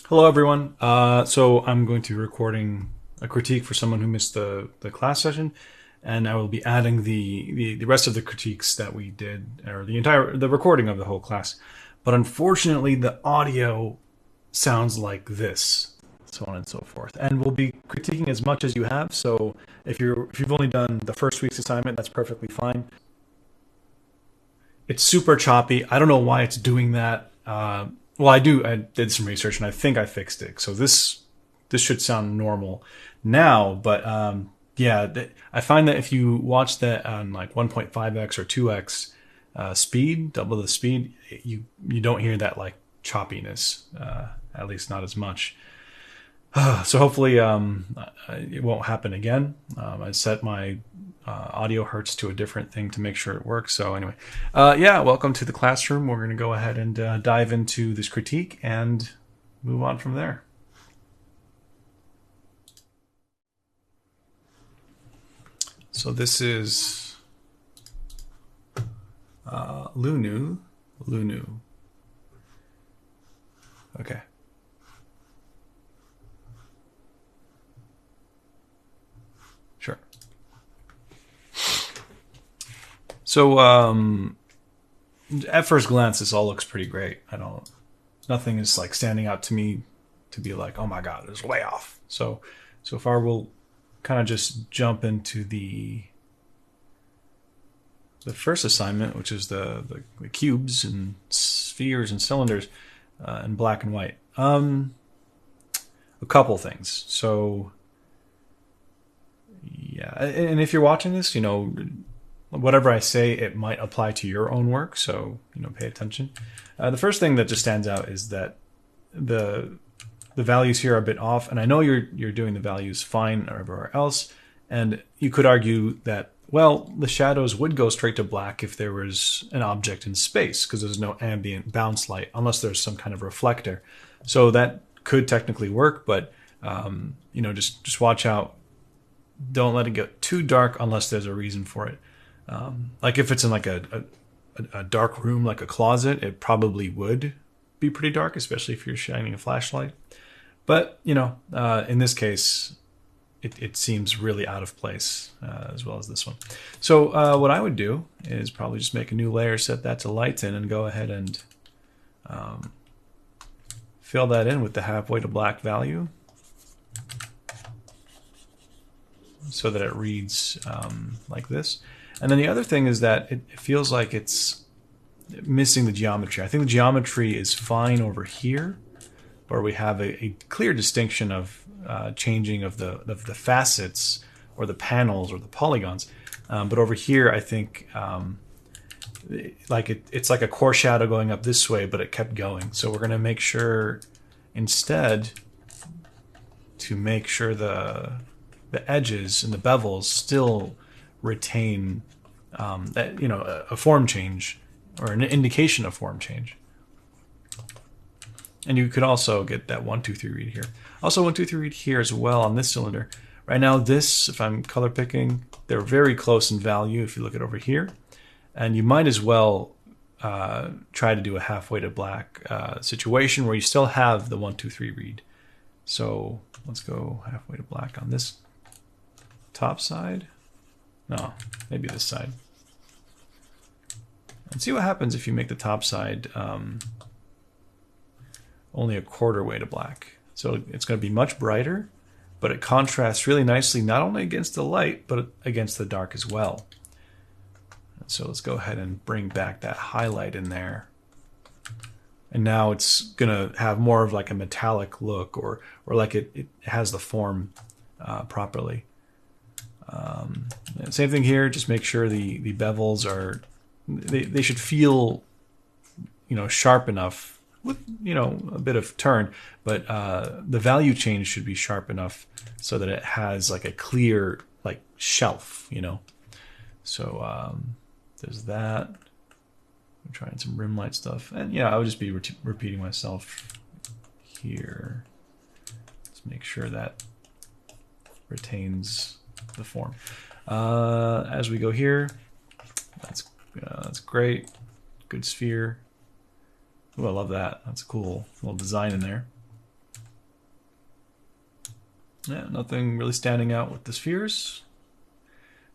Hello, everyone. So I'm going to be recording a critique for someone who missed the class session, and I will be adding the rest of the critiques that we did, or the recording of the whole class. But unfortunately, the audio sounds like this, so on and so forth. And we'll be critiquing as much as you have. So if you've only done the first week's assignment, that's perfectly fine. It's super choppy. I don't know why it's doing that. Well, I do. I did some research and I think I fixed it. So this should sound normal now. But yeah, I find that if you watch that on like 1.5x or 2x speed, double the speed, you don't hear that like choppiness. At least not as much. So hopefully it won't happen again. I set my audio hertz to a different thing to make sure it works. So anyway, yeah, welcome to the classroom. We're going to go ahead and dive into this critique and move on from there. So this is Lunu. Okay. Sure. So at first glance, this all looks pretty great. Nothing is like standing out to me to be like, oh my God, it's way off. So far we'll kind of just jump into the first assignment, which is the cubes and spheres and cylinders in black and white. A couple things. So yeah, and if you're watching this, whatever I say, it might apply to your own work. So pay attention. The first thing that just stands out is that the values here are a bit off, and I know you're doing the values fine everywhere else, and you could argue that, well, the shadows would go straight to black if there was an object in space, because there's no ambient bounce light unless there's some kind of reflector. So that could technically work, but just watch out. Don't let it get too dark unless there's a reason for it. Like if it's in like a dark room, like a closet, it probably would be pretty dark, especially if you're shining a flashlight. But in this case, it seems really out of place, as well as this one. So what I would do is probably just make a new layer, set that to lighten, and go ahead and fill that in with the halfway to black value, so that it reads like this. And then the other thing is that it feels like it's missing the geometry. I think the geometry is fine over here, where we have a clear distinction of changing of the facets or the panels or the polygons. But over here, I think it's like a core shadow going up this way, but it kept going. So we're going to make sure instead to make sure the edges and the bevels still retain a form change or an indication of form change. And you could also get that 1, 2, 3 read here. Also 1, 2, 3 read here as well on this cylinder. Right now this, if I'm color picking, they're very close in value if you look at over here. And you might as well try to do a halfway to black situation where you still have the 1, 2, 3 read. So let's go halfway to black on this top side. No, maybe this side. And see what happens if you make the top side only a quarter way to black. So it's going to be much brighter, but it contrasts really nicely, not only against the light, but against the dark as well. And so let's go ahead and bring back that highlight in there. And now it's going to have more of like a metallic look, or like it has the form properly. Same thing here, just make sure the bevels are, they should feel, sharp enough with, a bit of turn, but the value change should be sharp enough so that it has like a clear, like shelf, So there's that. I'm trying some rim light stuff. And yeah, I would just be repeating myself here. Let's make sure that retains the form. As we go here, that's great. Good sphere. Oh, I love that. That's a cool little design in there. Yeah, nothing really standing out with the spheres.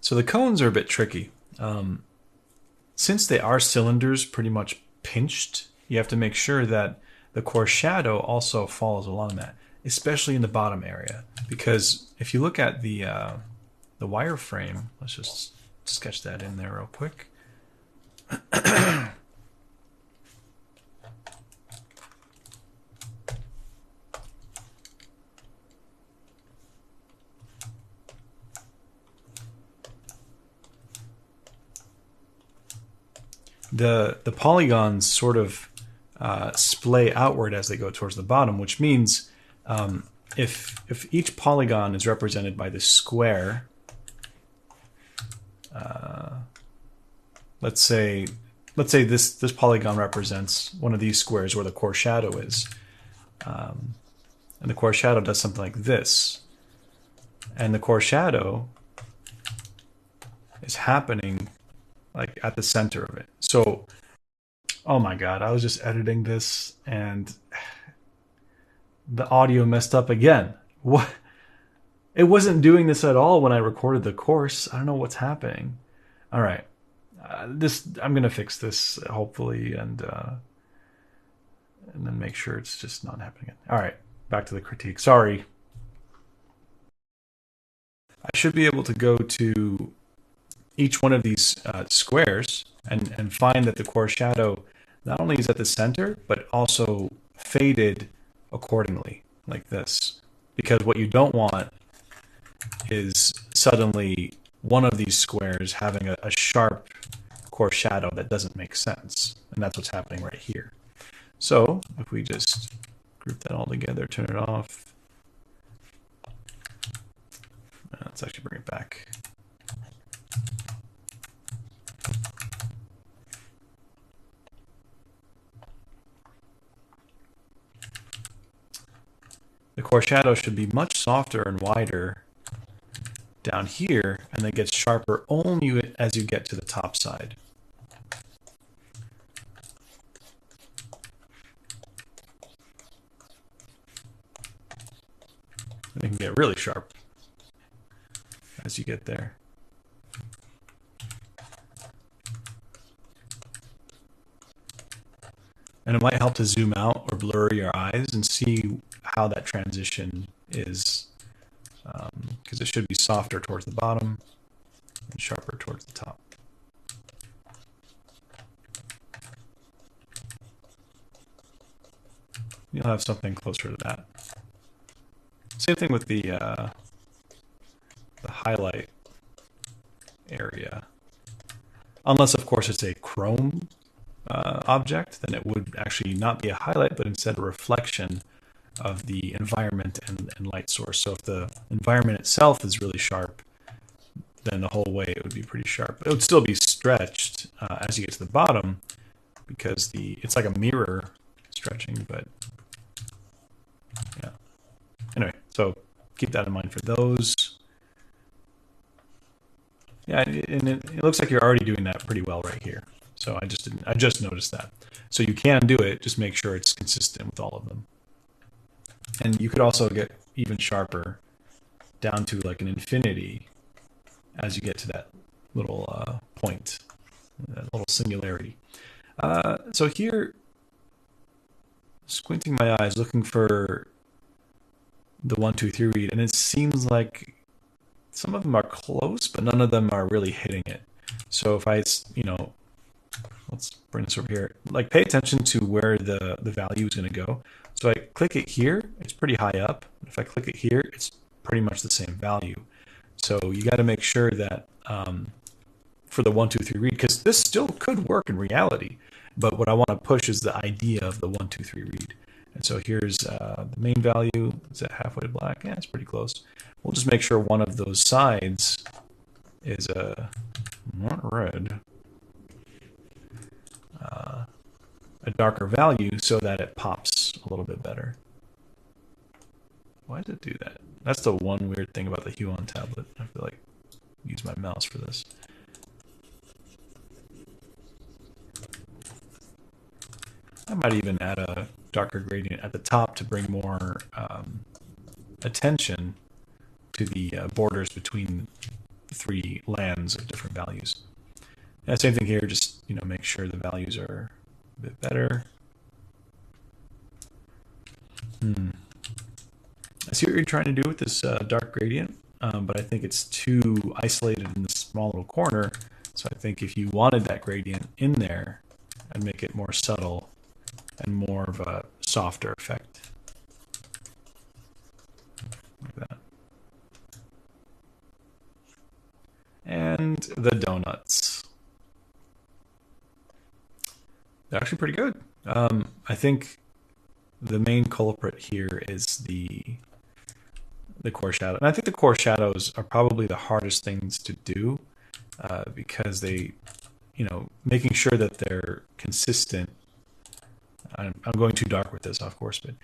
So the cones are a bit tricky. Since they are cylinders pretty much pinched, you have to make sure that the core shadow also follows along that, especially in the bottom area. Because if you look at the wireframe, let's just sketch that in there real quick. The polygons sort of splay outward as they go towards the bottom, which means if each polygon is represented by this square, let's say this polygon represents one of these squares where the core shadow is, and the core shadow does something like this, and the core shadow is happening like at the center of it. So, oh my god, I was just editing this and the audio messed up again. What? It wasn't doing this at all when I recorded the course. I don't know what's happening. All right, I'm gonna fix this hopefully, and then make sure it's just not happening again. All right, back to the critique. Sorry. I should be able to go to each one of these squares and find that the core shadow not only is at the center, but also faded accordingly, like this. Because what you don't want is suddenly one of these squares having a sharp core shadow that doesn't make sense. And that's what's happening right here. So if we just group that all together, turn it off. Let's actually bring it back. The core shadow should be much softer and wider down here, and then gets sharper only as you get to the top side. And it can get really sharp as you get there. And it might help to zoom out or blur your eyes and see how that transition is, because it should be softer towards the bottom and sharper towards the top. You'll have something closer to that. Same thing with the highlight area. Unless, of course, it's a chrome object, then it would actually not be a highlight, but instead a reflection of the environment and light source. So if the environment itself is really sharp, then the whole way it would be pretty sharp. It would still be stretched as you get to the bottom, because it's like a mirror stretching, but yeah. Anyway, so keep that in mind for those. Yeah, and it looks like you're already doing that pretty well right here. So I just noticed that. So you can do it, just make sure it's consistent with all of them. And you could also get even sharper down to like an infinity as you get to that little point, that little singularity. So here, squinting my eyes, looking for the 1, 2, 3 read, and it seems like some of them are close, but none of them are really hitting it. So if I, let's bring this over here, like pay attention to where the value is going to go. So I click it here, it's pretty high up. If I click it here, it's pretty much the same value. So you got to make sure that for the 1, 2, 3 read, because this still could work in reality, but what I want to push is the idea of the 1, 2, 3 read. And so here's the main value. Is that halfway to black? Yeah, it's pretty close. We'll just make sure one of those sides is not red, a darker value, so that it pops a little bit better. Why does it do that? That's the one weird thing about the Hue on tablet. I feel like I use my mouse for this. I might even add a darker gradient at the top to bring more attention to the borders between the three lands of different values. And same thing here, just make sure the values are a bit better. I see what you're trying to do with this dark gradient, but I think it's too isolated in this small little corner. So I think if you wanted that gradient in there, I'd make it more subtle and more of a softer effect. Like that. And the donuts. They're actually pretty good. I think the main culprit here is the core shadow. And I think the core shadows are probably the hardest things to do because they, making sure that they're consistent. I'm going too dark with this, of course, but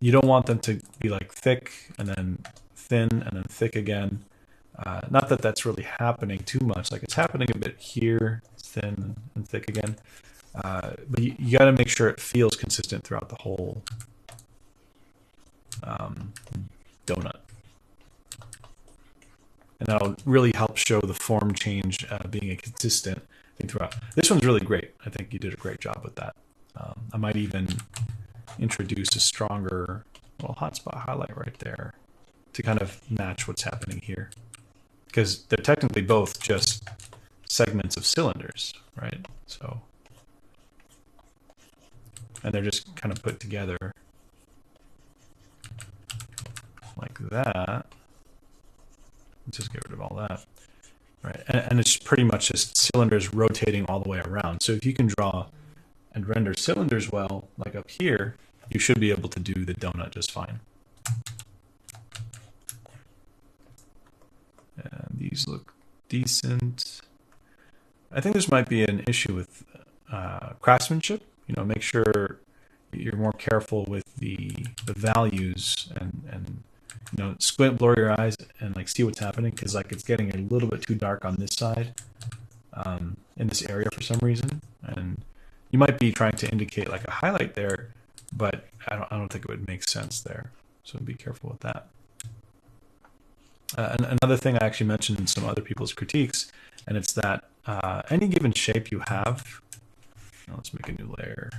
you don't want them to be like thick and then thin and then thick again. Not that that's really happening too much. Like it's happening a bit here, thin and thick again. But you got to make sure it feels consistent throughout the whole donut. And that'll really help show the form change being a consistent thing throughout. This one's really great. I think you did a great job with that. I might even introduce a stronger little hotspot highlight right there to kind of match what's happening here. Because they're technically both just segments of cylinders, right? So, and they're just kind of put together like that. Let's just get rid of all that. Right, and it's pretty much just cylinders rotating all the way around. So if you can draw and render cylinders well, like up here, you should be able to do the donut just fine. And these look decent. I think this might be an issue with craftsmanship. Make sure you're more careful with the values and squint, blur your eyes, and like see what's happening, because like it's getting a little bit too dark on this side in this area for some reason, and you might be trying to indicate like a highlight there, but I don't think it would make sense there. So be careful with that. And another thing I actually mentioned in some other people's critiques, and it's that any given shape you have, let's make a new layer,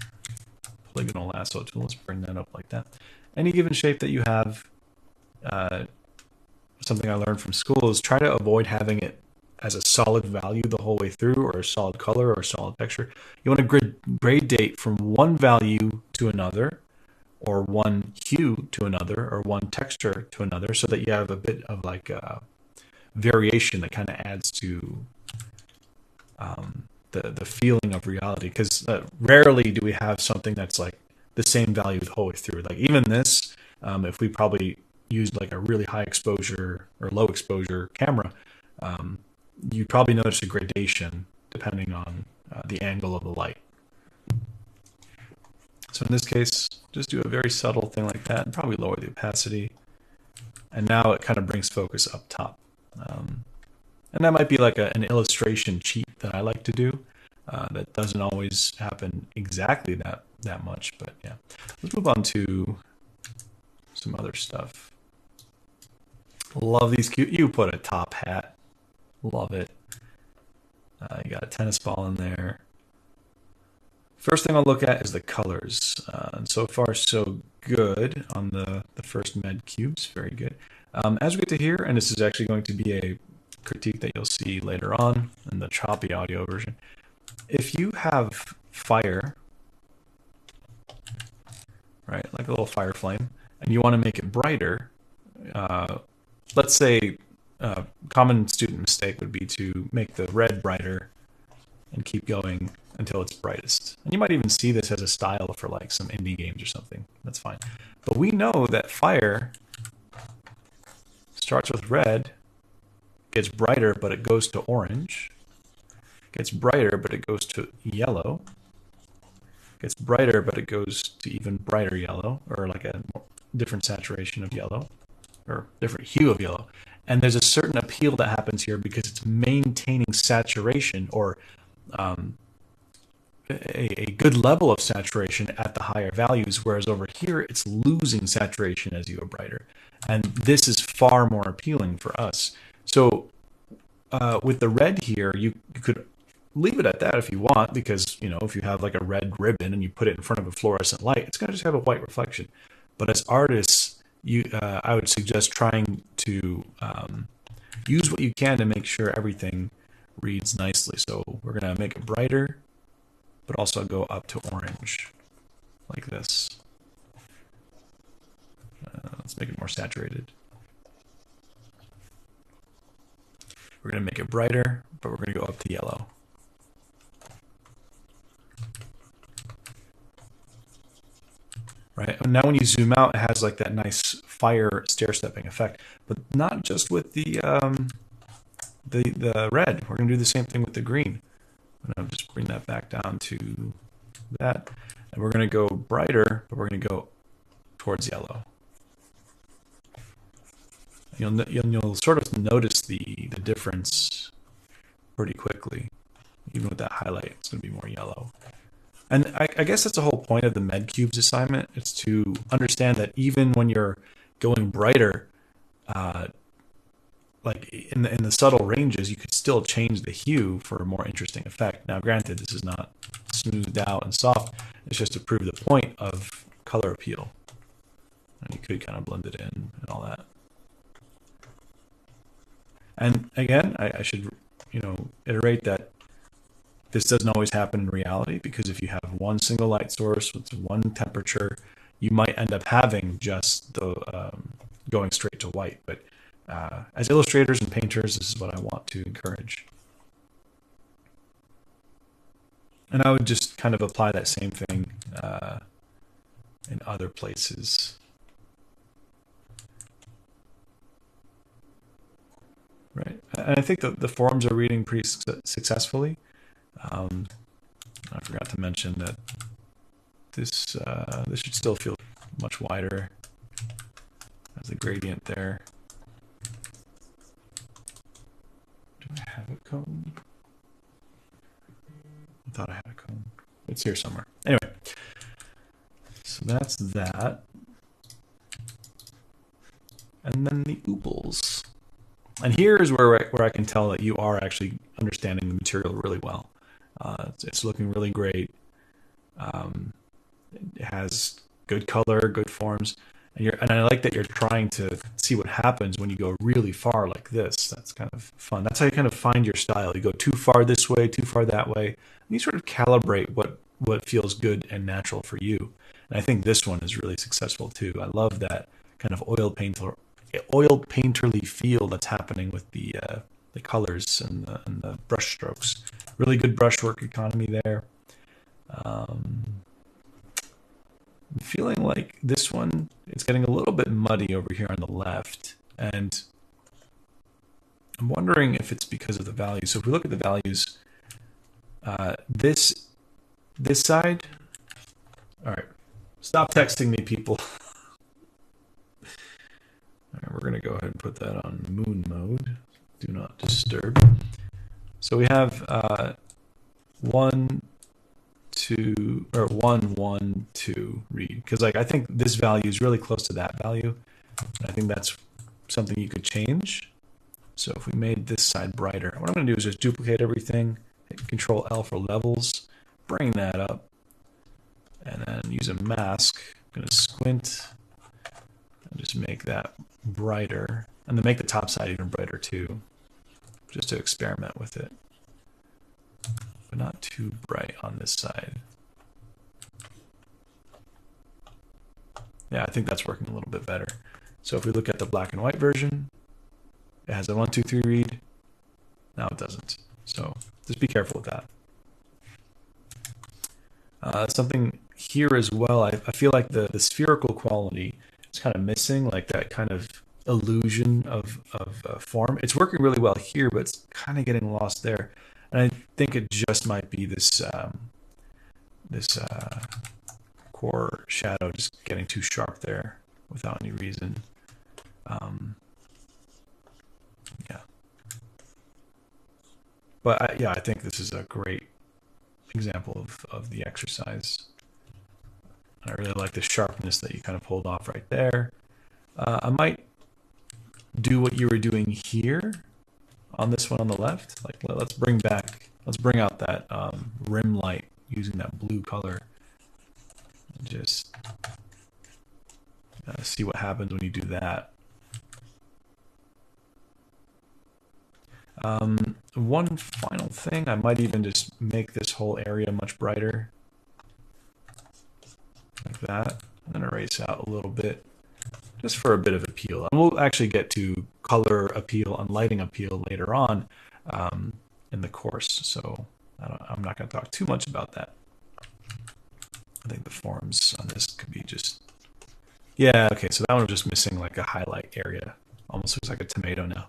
polygonal lasso tool, let's bring that up like that. Any given shape that you have, something I learned from school is try to avoid having it as a solid value the whole way through, or a solid color, or a solid texture. You want to gradate from one value to another, or one hue to another, or one texture to another, so that you have a bit of like a variation that kind of adds to the feeling of reality. Because rarely do we have something that's like the same value the whole way through. Like even this, if we probably used like a really high exposure or low exposure camera, you'd probably notice a gradation depending on the angle of the light. So in this case, just do a very subtle thing like that and probably lower the opacity. And now it kind of brings focus up top. And that might be like an illustration cheat that I like to do. That doesn't always happen exactly that much, but yeah. Let's move on to some other stuff. Love these cute. You put a top hat. Love it. You got a tennis ball in there. First thing I'll look at is the colors. And so far, so good on the first med cubes. Very good. As we get to here, and this is actually going to be a critique that you'll see later on in the choppy audio version. If you have fire, right, like a little fire flame, and you want to make it brighter, let's say a common student mistake would be to make the red brighter and keep going until it's brightest. And you might even see this as a style for like some indie games or something. That's fine. But we know that fire starts with red, gets brighter, but it goes to orange, gets brighter, but it goes to yellow, gets brighter, but it goes to even brighter yellow, or like a different saturation of yellow, or different hue of yellow. And there's a certain appeal that happens here because it's maintaining saturation, or a good level of saturation at the higher values, whereas over here it's losing saturation as you go brighter. And this is far more appealing for us. So with the red here, you could leave it at that if you want, because if you have like a red ribbon and you put it in front of a fluorescent light, it's going to just have a white reflection. But as artists, I would suggest trying to use what you can to make sure everything reads nicely. So we're going to make it brighter, but also go up to orange like this. Let's make it more saturated. We're going to make it brighter, but we're going to go up to yellow. Right? And now when you zoom out, it has like that nice fire stair-stepping effect, but not just with the red. We're going to do the same thing with the green. I'm going to just bring that back down to that. And we're going to go brighter, but we're going to go towards yellow. You'll sort of notice the difference pretty quickly. Even with that highlight, it's going to be more yellow. And I guess that's the whole point of the MedCubes assignment. It's to understand that even when you're going brighter, like in the subtle ranges, you could still change the hue for a more interesting effect. Now, granted, this is not smoothed out and soft. It's just to prove the point of color appeal. And you could kind of blend it in and all that. And again, I should, iterate that this doesn't always happen in reality, because if you have one single light source with one temperature, you might end up having just the going straight to white. But as illustrators and painters, this is what I want to encourage. And I would just kind of apply that same thing in other places. Right, and I think the forums are reading pretty successfully. I forgot to mention that this should still feel much wider as a gradient there. Do I have a cone? I thought I had a cone. It's here somewhere. Anyway, so that's that. And then the ooples. And here is where I can tell that you are actually understanding the material really well. It's looking really great. It has good color, good forms, and I like that you're trying to see what happens when you go really far like this. That's kind of fun. That's how you kind of find your style. You go too far this way, too far that way, and you sort of calibrate what feels good and natural for you. And I think this one is really successful too. I love that kind of oil painterly feel that's happening with the colors and the brush strokes. Really good brushwork economy there. I'm feeling like this one, it's getting a little bit muddy over here on the left, and I'm wondering if it's because of the values. So if we look at the values, this side, all right, stop texting me, people. All right, we're going to go ahead and put that on moon mode. Do not disturb. So we have 1, 2, or 1, 1, 2 read. Because I think this value is really close to that value. I think that's something you could change. So if we made this side brighter, what I'm going to do is just duplicate everything, hit Control L for levels, bring that up, and then use a mask. I'm going to squint and just make that brighter, and then make the top side even brighter too, just to experiment with it, but not too bright on this side. Yeah, I think that's working a little bit better. So if we look at the black and white version, it has a 1, 2, 3 read. Now it doesn't. So just be careful with that. Something here as well, I feel like the spherical quality is kind of missing, like that kind of illusion of form. It's working really well here, but it's kind of getting lost there. And I think it just might be this core shadow just getting too sharp there without any reason. Yeah. But I think this is a great example of the exercise. I really like the sharpness that you kind of pulled off right there. I might do what you were doing here on this one on the left. Like let's bring out that rim light using that blue color. And just see what happens when you do that. One final thing, I might even just make this whole area much brighter. Like that. And then erase out a little bit, just for a bit of appeal. And we'll actually get to color appeal and lighting appeal later on in the course. So I'm not going to talk too much about that. I think the forms on this could be just... Yeah, okay, so that one was just missing like a highlight area. Almost looks like a tomato now.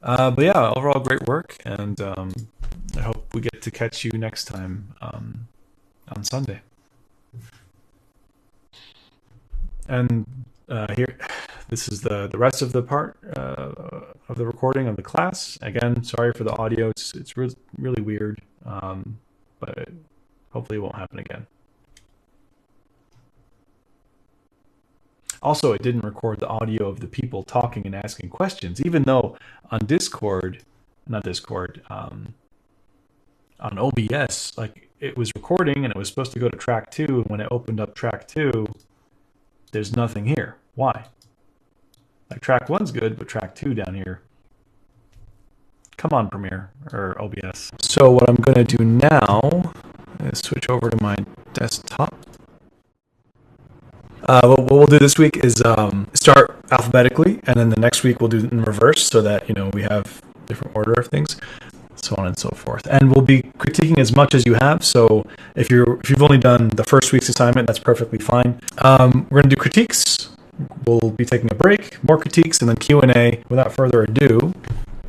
But yeah, overall great work, and I hope we get to catch you next time on Sunday. And here, this is the rest of the part of the recording of the class. Again, sorry for the audio; it's really weird, but hopefully it won't happen again. Also, it didn't record the audio of the people talking and asking questions, even though on on OBS, like it was recording and it was supposed to go to track 2. And when it opened up track 2, there's nothing here. Why? Like track 1's good, but track 2 down here. Come on, Premiere or OBS. So what I'm going to do now is switch over to my desktop. What we'll do this week is start alphabetically, and then the next week we'll do it in reverse, so that we have different order of things, so on and so forth. And we'll be critiquing as much as you have. So if you've only done the first week's assignment, that's perfectly fine. We're going to do critiques. We'll be taking a break, more critiques, and then Q&A. Without further ado,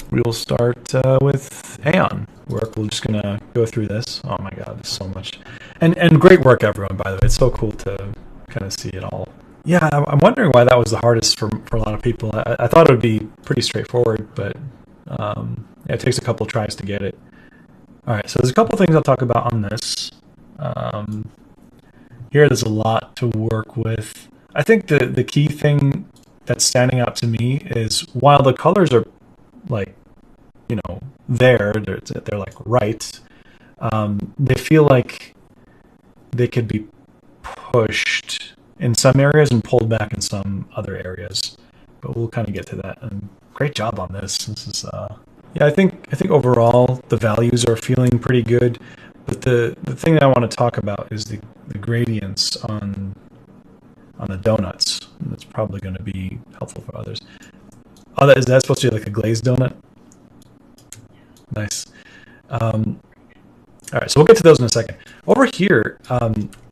we will start with Aeon work. We're just going to go through this. Oh my God, there's so much, and great work, everyone. By the way, it's so cool to kind of see it all. Yeah, I'm wondering why that was the hardest for a lot of people. I thought it would be pretty straightforward, but it takes a couple tries to get it. All right, so there's a couple things I'll talk about on this. Here, there's a lot to work with. I think the key thing that's standing out to me is while the colors are like, they're like right, they feel like they could be pushed in some areas and pulled back in some other areas, but we'll kind of get to that. And great job on this. This is I think overall the values are feeling pretty good, but the thing that I want to talk about is the gradients on the donuts. That's probably going to be helpful for others. Oh, is that supposed to be like a glazed donut? Nice. All right, so we'll get to those in a second. Over here,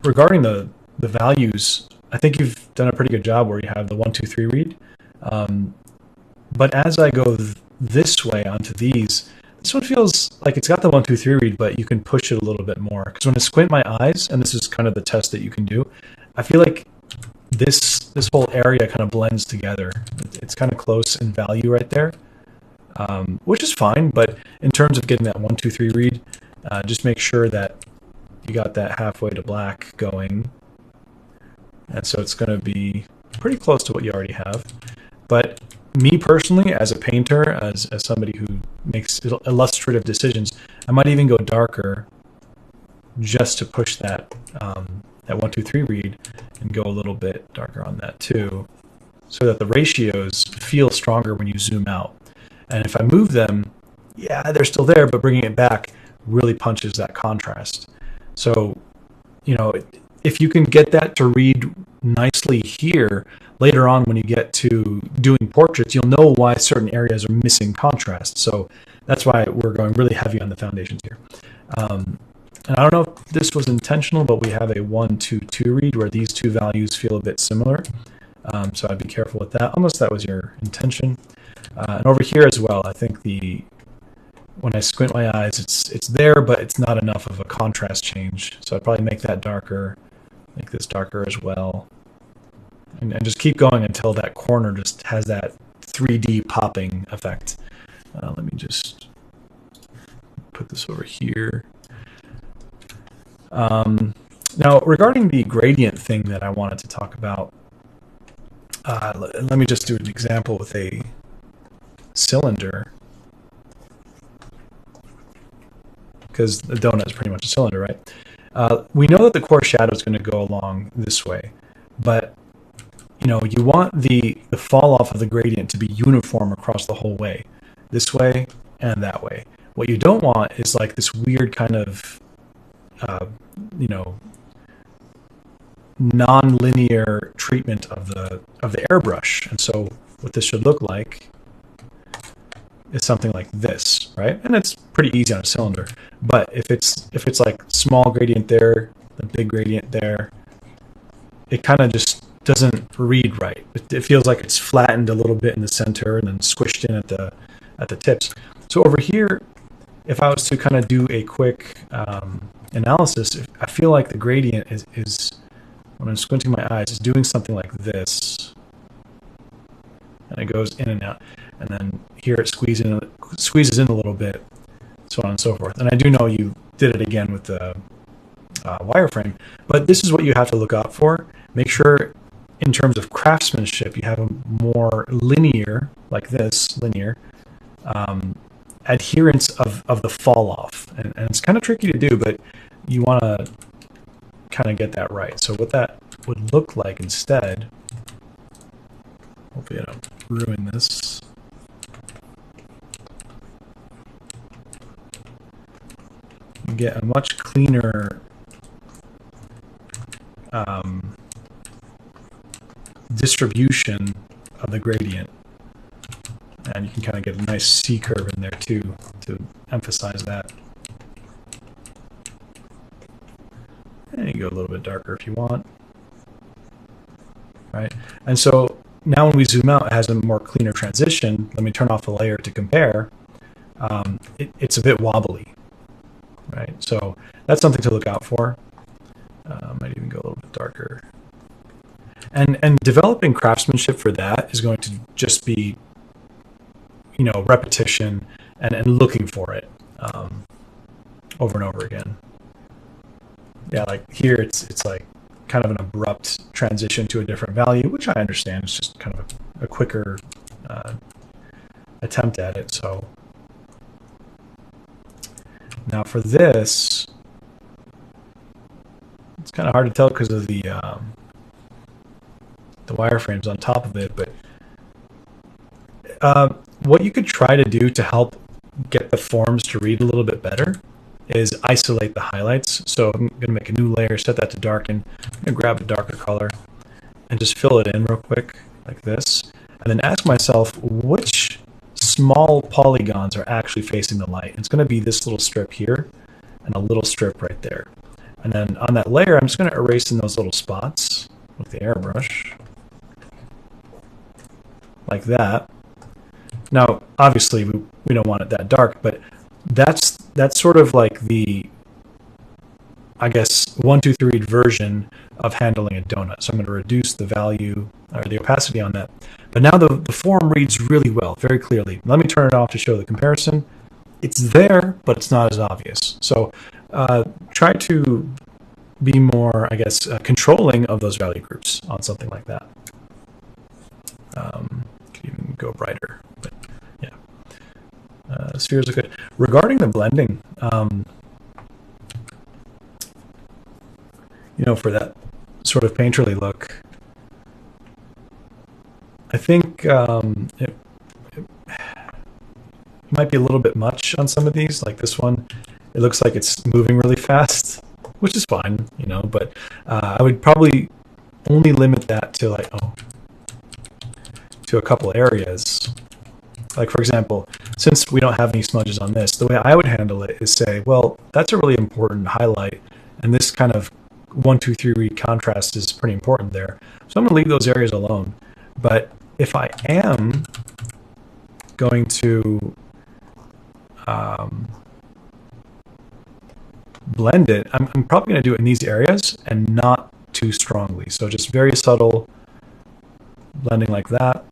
regarding the values, I think you've done a pretty good job where you have the 1, 2, 3 read. But as I go this way onto these, this one feels like it's got the 1, 2, 3 read, but you can push it a little bit more. Because when I squint my eyes, and this is kind of the test that you can do, I feel like this whole area kind of blends together. It's kind of close in value right there, which is fine. But in terms of getting that 1, 2, 3 read, just make sure that you got that halfway to black going. And so it's going to be pretty close to what you already have. But me personally, as a painter, as somebody who makes illustrative decisions, I might even go darker just to push that 1, 2, 3 read and go a little bit darker on that too, so that the ratios feel stronger when you zoom out. And if I move them, yeah, they're still there, but bringing it back really punches that contrast. So, if you can get that to read nicely here, later on when you get to doing portraits, you'll know why certain areas are missing contrast. So that's why we're going really heavy on the foundations here. And I don't know if this was intentional, but we have a 1, 2, 2 read where these two values feel a bit similar. So I'd be careful with that, unless that was your intention. And over here as well, I think when I squint my eyes, it's there, but it's not enough of a contrast change. So I'd probably make that darker, make this darker as well. And just keep going until that corner just has that 3D popping effect. Let me just put this over here. Now, regarding the gradient thing that I wanted to talk about, let me just do an example with a cylinder, because the donut is pretty much a cylinder, right? We know that the core shadow is going to go along this way, but you want the fall off of the gradient to be uniform across the whole way, this way and that way. What you don't want is like this weird kind of non-linear treatment of the airbrush. And so what this should look like is something like this, right? And it's pretty easy on a cylinder. But if it's like small gradient there, the big gradient there, it kind of just doesn't read right. It feels like it's flattened a little bit in the center and then squished in at the tips. So over here, if I was to kind of do a quick analysis, I feel like the gradient is when I'm squinting my eyes, is doing something like this, and it goes in and out, and then here it squeezes in a little bit, so on and so forth. And I do know you did it again with the wireframe, but this is what you have to look out for. Make sure, in terms of craftsmanship, you have a more linear, like this, linear adherence of the fall off, and it's kind of tricky to do, but you want to kind of get that right. So what that would look like instead, hopefully I don't ruin this. You get a much cleaner distribution of the gradient, and you can kind of get a nice C curve in there too to emphasize that. And you go a little bit darker if you want, right? And so now when we zoom out, it has a more cleaner transition. Let me turn off the layer to compare. It's a bit wobbly, right? So that's something to look out for. Might even go a little bit darker. And developing craftsmanship for that is going to just be, repetition and looking for it over and over again. Yeah, like here it's like kind of an abrupt transition to a different value, which I understand. It's just kind of a quicker attempt at it. So now for this, it's kind of hard to tell because of the wireframes on top of it. But what you could try to do to help get the forms to read a little bit better is isolate the highlights. So I'm going to make a new layer, set that to darken. I'm going to grab a darker color and just fill it in real quick like this. And then ask myself which small polygons are actually facing the light. It's going to be this little strip here and a little strip right there. And then on that layer, I'm just going to erase in those little spots with the airbrush like that. Now, obviously, we don't want it that dark, but that's sort of like the, I guess, 1, 2, 3 version of handling a donut. So I'm going to reduce the value or the opacity on that. But now the form reads really well, very clearly. Let me turn it off to show the comparison. It's there, but it's not as obvious. So try to be more, I guess, controlling of those value groups on something like that. Could even go brighter, but yeah. Spheres are good. Regarding the blending, for that sort of painterly look, I think it might be a little bit much on some of these. Like this one, it looks like it's moving really fast, which is fine, but I would probably only limit that to to a couple areas. Like, for example, since we don't have any smudges on this, the way I would handle it is say, well, that's a really important highlight, and this kind of 1, 2, 3 contrast is pretty important there. So I'm going to leave those areas alone. But if I am going to blend it, I'm probably going to do it in these areas and not too strongly. So just very subtle blending like that.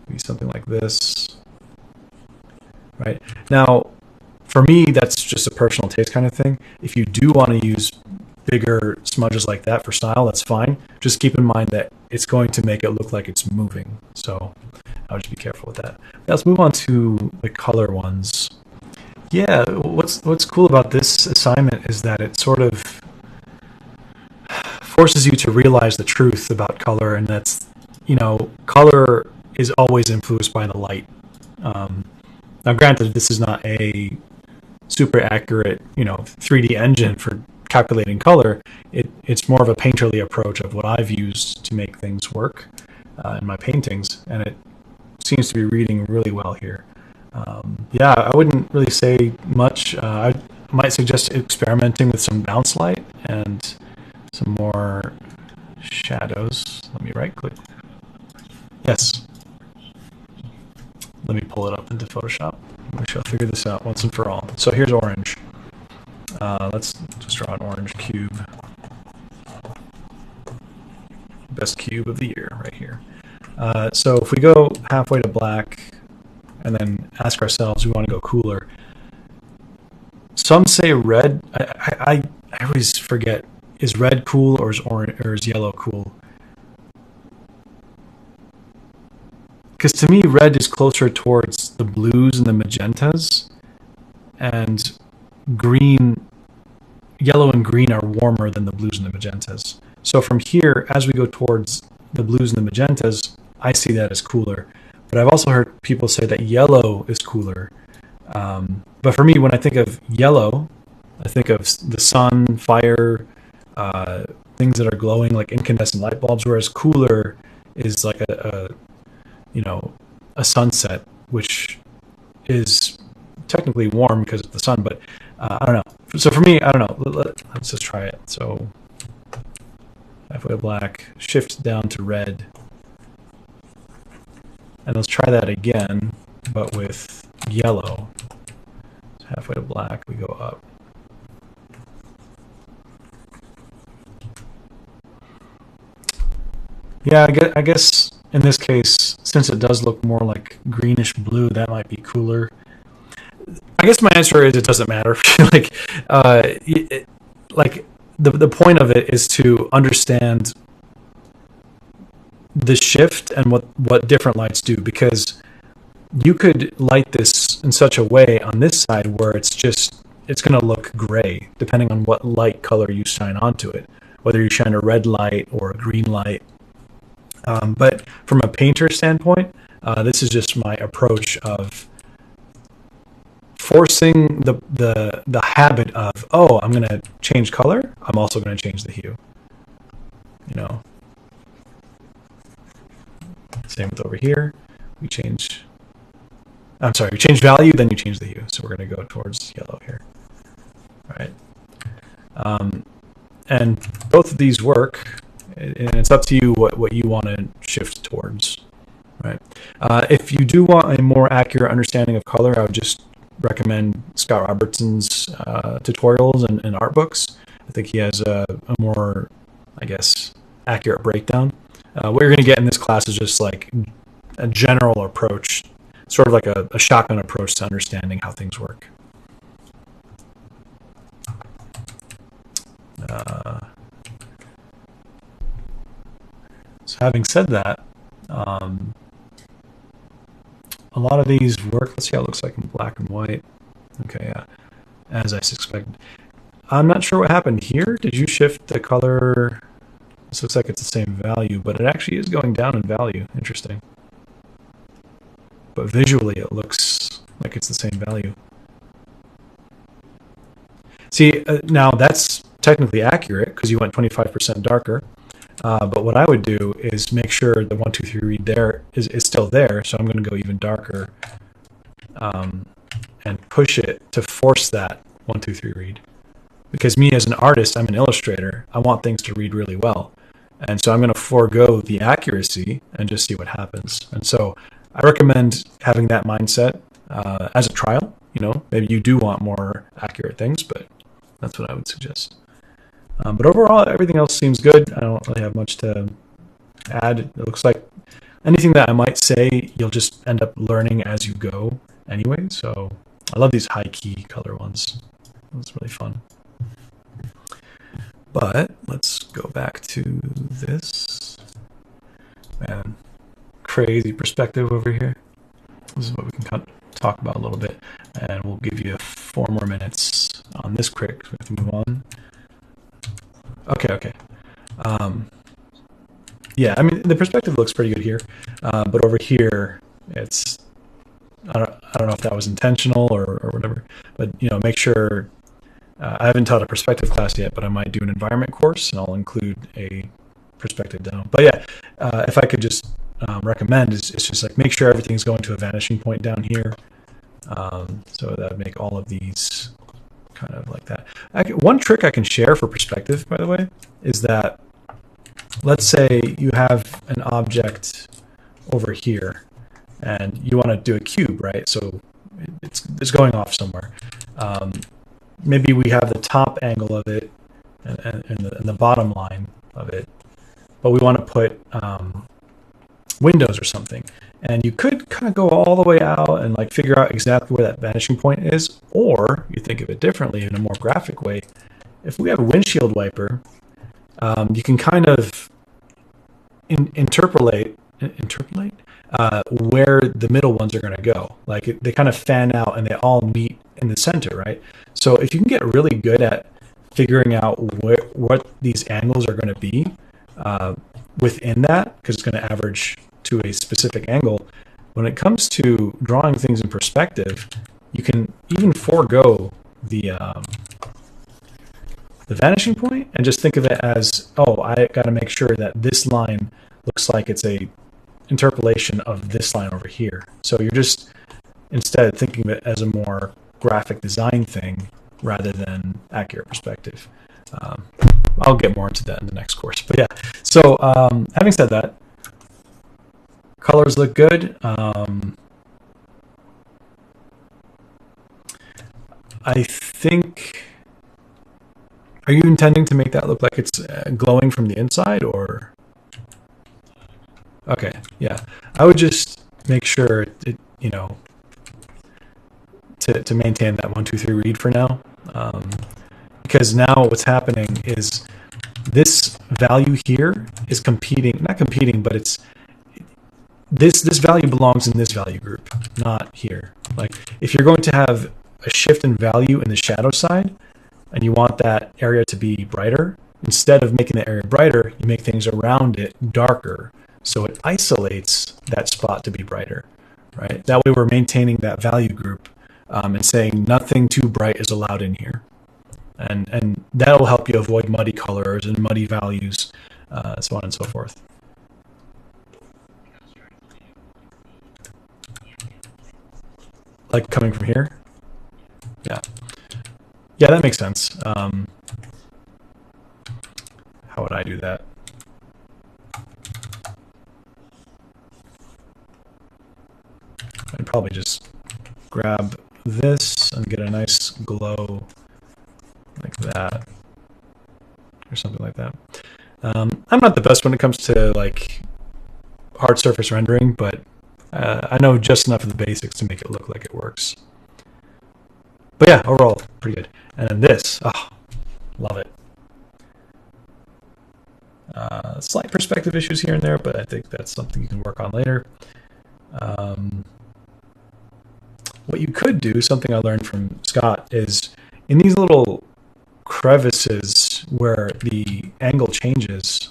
Maybe something like this. Right. Now, for me, that's just a personal taste kind of thing. If you do want to use bigger smudges like that for style, that's fine. Just keep in mind that it's going to make it look like it's moving. So I would just be careful with that. Now let's move on to the color ones. Yeah, what's cool about this assignment is that it sort of forces you to realize the truth about color, and that's, color is always influenced by the light. Now, granted, this is not a super accurate, 3D engine for calculating color. It's more of a painterly approach of what I've used to make things work in my paintings, and it seems to be reading really well here. Yeah, I wouldn't really say much. I might suggest experimenting with some bounce light and some more shadows. Let me right click. Yes. Let me pull it up into Photoshop. We shall figure this out once and for all. So here's orange. Let's just draw an orange cube. Best cube of the year right here. So if we go halfway to black and then ask ourselves, we want to go cooler. Some say red. I always forget, is red cool or is orange or is yellow cool? Because to me, red is closer towards the blues and the magentas, and yellow and green are warmer than the blues and the magentas. So from here, as we go towards the blues and the magentas, I see that as cooler. But I've also heard people say that yellow is cooler. But for me, when I think of yellow, I think of the sun, fire, things that are glowing like incandescent light bulbs, whereas cooler is like a sunset, which is technically warm because of the sun, but I don't know. So for me, I don't know. Let's just try it. So halfway black, shift down to red, and let's try that again, but with yellow. So halfway to black, we go up. Yeah, I guess in this case, since it does look more like greenish blue, that might be cooler. I guess my answer is it doesn't matter. The point of it is to understand the shift and what different lights do, because you could light this in such a way on this side where it's going to look gray depending on what light color you shine onto it, whether you shine a red light or a green light. But from a painter standpoint, this is just my approach of forcing the habit of, I'm going to change color, I'm also going to change the hue. Same with over here. We change value, then you change the hue. So we're going to go towards yellow here. All right. And both of these work. And it's up to you what you want to shift towards, right? If you do want a more accurate understanding of color, I would just recommend Scott Robertson's tutorials and art books. I think he has a more, accurate breakdown. What you're going to get in this class is just like a general approach, sort of like a shotgun approach to understanding how things work. So having said that, a lot of these work. Let's see how it looks like in black and white. Okay, yeah, as I suspected. I'm not sure what happened here. Did you shift the color? This looks like it's the same value, but it actually is going down in value. Interesting. But visually, it looks like it's the same value. See, now that's technically accurate because you went 25% darker. But what I would do is make sure the 1, 2, 3 read there is still there. So I'm going to go even darker and push it to force that 1, 2, 3 read. Because me as an artist, I'm an illustrator. I want things to read really well. And so I'm going to forego the accuracy and just see what happens. And so I recommend having that mindset as a trial. Maybe you do want more accurate things, but that's what I would suggest. But overall, everything else seems good. I don't really have much to add. It looks like anything that I might say, you'll just end up learning as you go anyway. So I love these high key color ones. That's really fun. But let's go back to this. Man, crazy perspective over here. This is what we can kind of talk about a little bit, and we'll give you 4 more minutes on this quick. We have to move on. Okay. Yeah, I mean, the perspective looks pretty good here, but over here, it's, I don't know if that was intentional or whatever, but, you know, make sure, I haven't taught a perspective class yet, but I might do an environment course, and I'll include a perspective demo. But yeah, if I could just recommend, it's just like make sure everything's going to a vanishing point down here. So that would make all of these kind of like that. One trick I can share for perspective, by the way, is that let's say you have an object over here and you want to do a cube, right? So it's going off somewhere. Maybe we have the top angle of it and the bottom line of it, but we want to put windows or something. And you could kind of go all the way out and like figure out exactly where that vanishing point is, or you think of it differently in a more graphic way. If we have a windshield wiper, you can kind of interpolate where the middle ones are going to go. Like they kind of fan out and they all meet in the center, right? So if you can get really good at figuring out what these angles are going to be within that, because it's going to average to a specific angle, when it comes to drawing things in perspective, you can even forego the vanishing point and just think of it as, oh, I got to make sure that this line looks like it's a interpolation of this line over here. So you're just instead thinking of it as a more graphic design thing rather than accurate perspective. I'll get more into that in the next course. But yeah, so having said that, colors look good. I think, are you intending to make that look like it's glowing from the inside, or? Okay, yeah. I would just make sure it, you know, to maintain that 1, 2, 3 read for now. Because now what's happening is this value here is not competing, but it's, this value belongs in this value group, not here. Like if you're going to have a shift in value in the shadow side and you want that area to be brighter, instead of making the area brighter, you make things around it darker. So it isolates that spot to be brighter, right? That way we're maintaining that value group and saying nothing too bright is allowed in here. And that'll help you avoid muddy colors and muddy values, so on and so forth. Like coming from here? Yeah. Yeah, that makes sense. How would I do that? I'd probably just grab this and get a nice glow like that, or something like that. I'm not the best when it comes to like hard surface rendering, but I know just enough of the basics to make it look like it works. But yeah, overall, pretty good. And then this, oh, love it. Slight perspective issues here and there, but I think that's something you can work on later. What you could do, something I learned from Scott, is in these little crevices where the angle changes,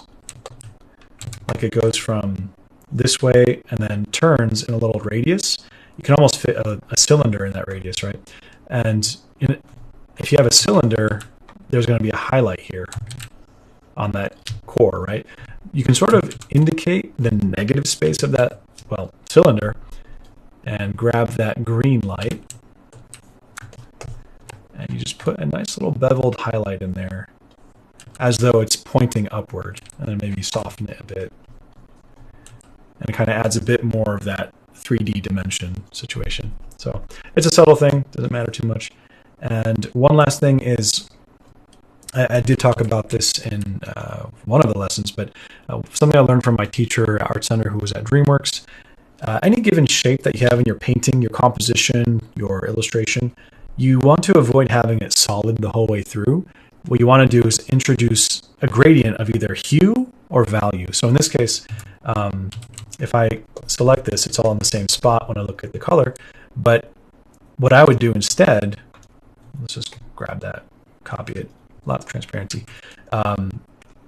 like it goes from this way and then turns in a little radius, you can almost fit a cylinder in that radius, right? And if you have a cylinder, there's going to be a highlight here on that core, right? You can sort of indicate the negative space of that, well, cylinder, and grab that green light, and you just put a nice little beveled highlight in there as though it's pointing upward, and then maybe soften it a bit. And it kind of adds a bit more of that 3D dimension situation. So it's a subtle thing, doesn't matter too much. And one last thing is, I did talk about this in one of the lessons, but something I learned from my teacher at Art Center who was at DreamWorks. Any given shape that you have in your painting, your composition, your illustration, you want to avoid having it solid the whole way through. What you want to do is introduce a gradient of either hue or value. So in this case, if I select this, it's all in the same spot when I look at the color. But what I would do instead, let's just grab that, copy it, a lot of transparency.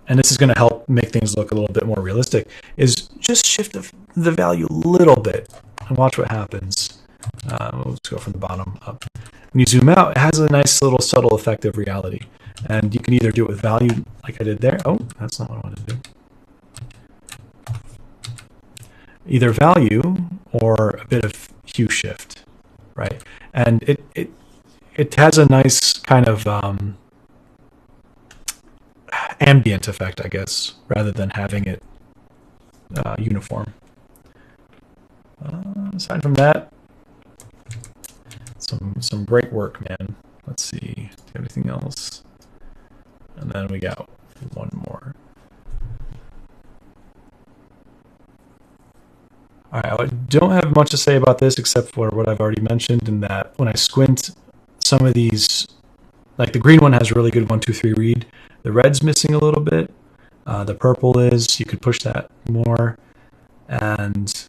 And this is going to help make things look a little bit more realistic, is just shift the value a little bit and watch what happens. Let's go from the bottom up. When you zoom out, it has a nice little subtle effect of reality. And you can either do it with value like I did there. Oh, that's not what I wanted to do. Either value or a bit of hue shift, right? And it has a nice kind of ambient effect, I guess, rather than having it uniform. Aside from that, some great work, man. Let's see, do you have anything else? And then we got one more. All right, I don't have much to say about this except for what I've already mentioned, in that when I squint, some of these, like the green one has really good 1, 2, 3 read. The red's missing a little bit. The purple is, you could push that more. And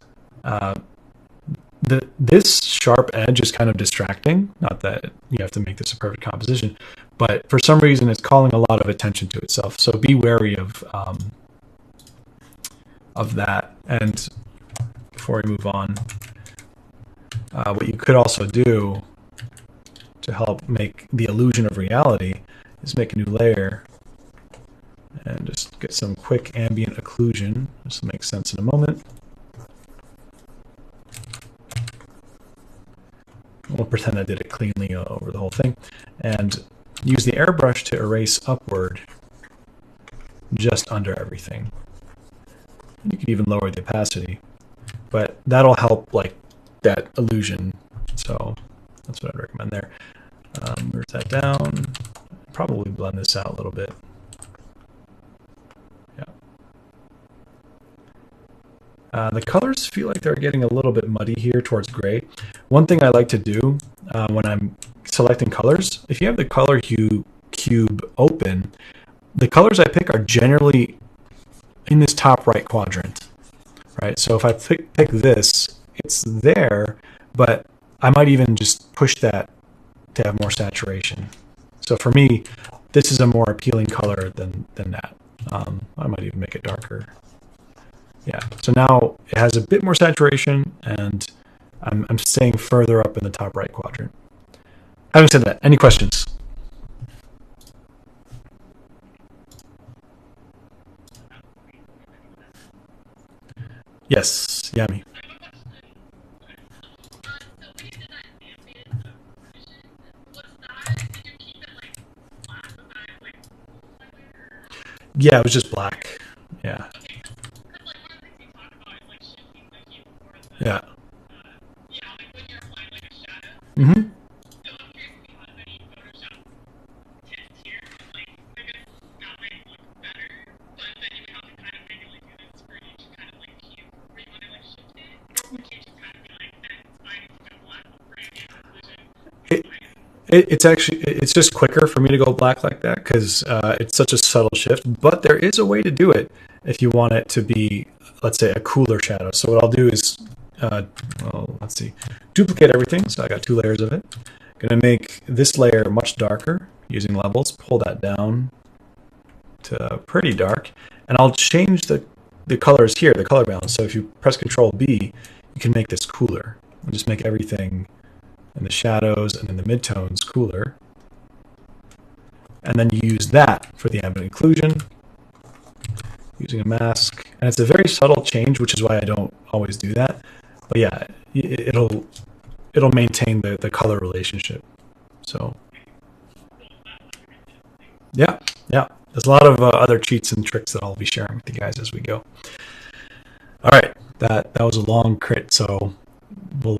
this sharp edge is kind of distracting. Not that you have to make this a perfect composition, but for some reason it's calling a lot of attention to itself. So be wary of that. And before we move on, what you could also do to help make the illusion of reality is make a new layer and just get some quick ambient occlusion. This will make sense in a moment. We'll pretend I did it cleanly over the whole thing. And use the airbrush to erase upward just under everything. You could even lower the opacity, but that'll help like that illusion. So that's what I'd recommend there. Move that down. Probably blend this out a little bit. The colors feel like they're getting a little bit muddy here towards gray. One thing I like to do when I'm selecting colors, if you have the color hue cube open, the colors I pick are generally in this top right quadrant, right? So if I pick this, it's there, but I might even just push that to have more saturation. So for me, this is a more appealing color than that. I might even make it darker. Yeah, so now it has a bit more saturation, and I'm staying further up in the top right quadrant. Having said that, any questions? Yes, Yami. Yeah, it was just black. Yeah. Yeah. Mm-hmm. It's just quicker for me to go black like that because it's such a subtle shift. But there is a way to do it if you want it to be, let's say, a cooler shadow. So what I'll do is, let's see, duplicate everything. So I got 2 layers of it. Gonna make this layer much darker using levels. Pull that down to pretty dark, and I'll change the colors here, the color balance. So if you press Control B, you can make this cooler. I'll just make everything in the shadows and in the midtones cooler. And then you use that for the ambient occlusion using a mask. And it's a very subtle change, which is why I don't always do that. But yeah, it'll maintain the color relationship. So yeah. There's a lot of other cheats and tricks that I'll be sharing with you guys as we go. All right, that was a long crit, so we'll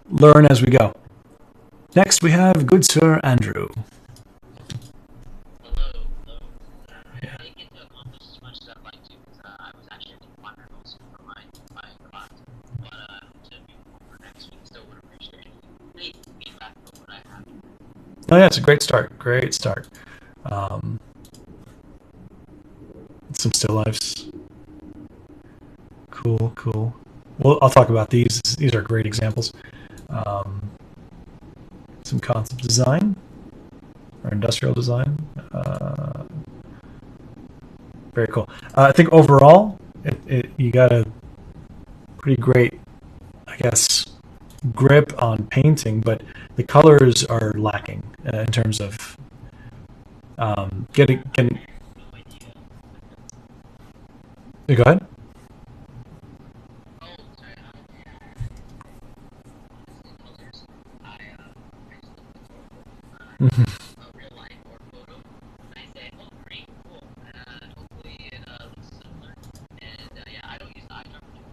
learn as we go. Next, we have good Sir Andrew. Hello. Yeah. I didn't get to accomplish as much as I'd like to because I was actually at the quadrennials for my class. No, yeah, it's a great start. Great start. Um, some still lifes. Cool, cool. Well, I'll talk about these. These are great examples. Um, some concept design or industrial design. Very cool. I think overall, you got a pretty great, I guess, grip on painting, but the colors are lacking in terms of getting. Go ahead. Oh, sorry. Honestly, colors. I just look for a real life or photo, and I say, oh, great, cool. Hopefully it looks similar. And yeah, I don't use the eyedropper too.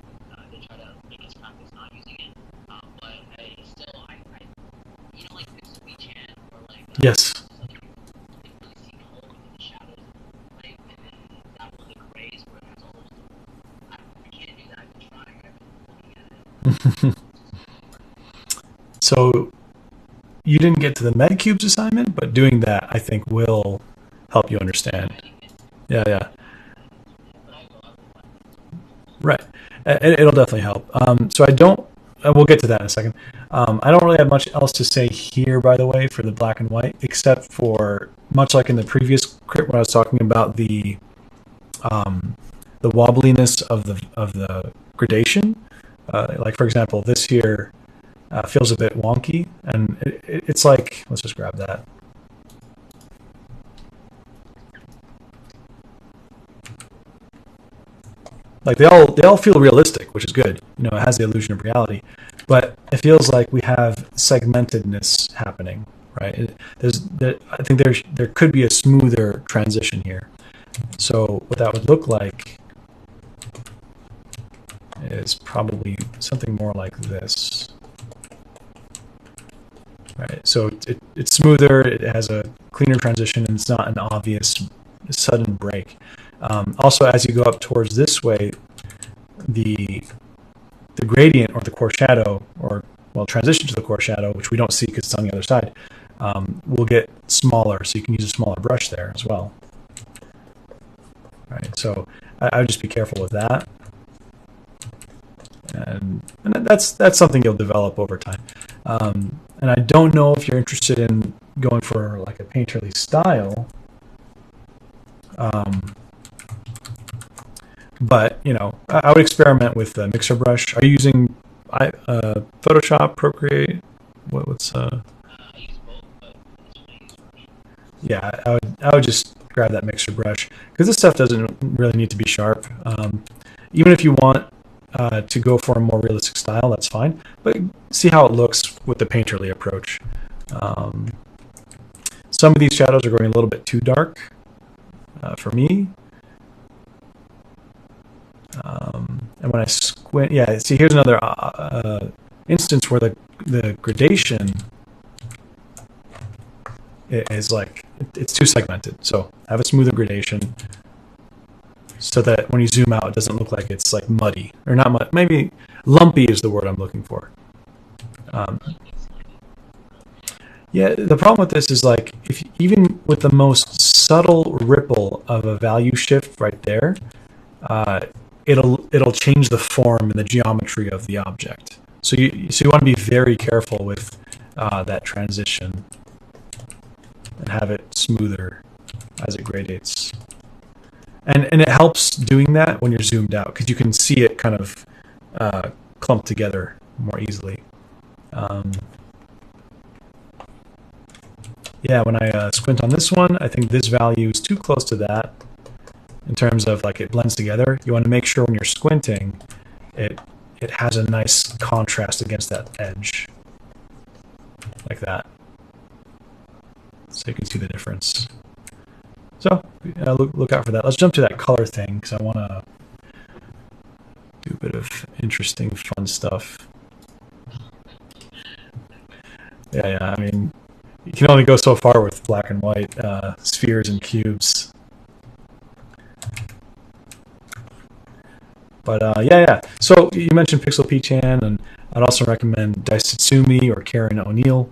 They try to make us practice not using it. But I still, like Pixel Beach Hand or like Yes. so you can really see color within the shadows, like and then that one the grays where there's all those. I can't do that. I've been trying. I've been looking at it. So you didn't get to the MedCubes assignment, but doing that I think will help you understand. Yeah, yeah, right. It'll definitely help. So I don't. We'll get to that in a second. I don't really have much else to say here, by the way, for the black and white, except for much like in the previous crit when I was talking about the wobbliness of the gradation. Like for example, this here feels a bit wonky, and it's like, let's just grab that. Like they all feel realistic, which is good. You know, it has the illusion of reality, but it feels like we have segmentedness happening, right? I think there could be a smoother transition here. So what that would look like is probably something more like this, right? So it's smoother, it has a cleaner transition, and it's not an obvious sudden break. Also, as you go up towards this way, the gradient or the core shadow, or well, transition to the core shadow, which we don't see because it's on the other side, will get smaller. So you can use a smaller brush there as well. Right. So I would just be careful with that, and that's something you'll develop over time. And I don't know if you're interested in going for like a painterly style. But you know, I would experiment with the mixer brush. Are you using Photoshop, Procreate? What's I use both, but this one I use first. Yeah, I would just grab that mixer brush because this stuff doesn't really need to be sharp. Even if you want to go for a more realistic style, that's fine. But see how it looks with the painterly approach. Some of these shadows are going a little bit too dark for me. And when I squint, yeah, see, here's another instance where the gradation is like, it's too segmented. So have a smoother gradation so that when you zoom out, it doesn't look like it's like muddy, or not muddy. Maybe lumpy is the word I'm looking for. Yeah, the problem with this is like, if even with the most subtle ripple of a value shift right there, it'll change the form and the geometry of the object. So you want to be very careful with that transition and have it smoother as it gradates. And it helps doing that when you're zoomed out because you can see it kind of clumped together more easily. Yeah, when I squint on this one, I think this value is too close to that in terms of like it blends together. You want to make sure when you're squinting, it has a nice contrast against that edge, like that. So you can see the difference. So look out for that. Let's jump to that color thing because I want to do a bit of interesting, fun stuff. Yeah. I mean, you can only go so far with black and white spheres and cubes. But yeah. So you mentioned Pixel Peachan, and I'd also recommend Daisutsumi or Karen O'Neill.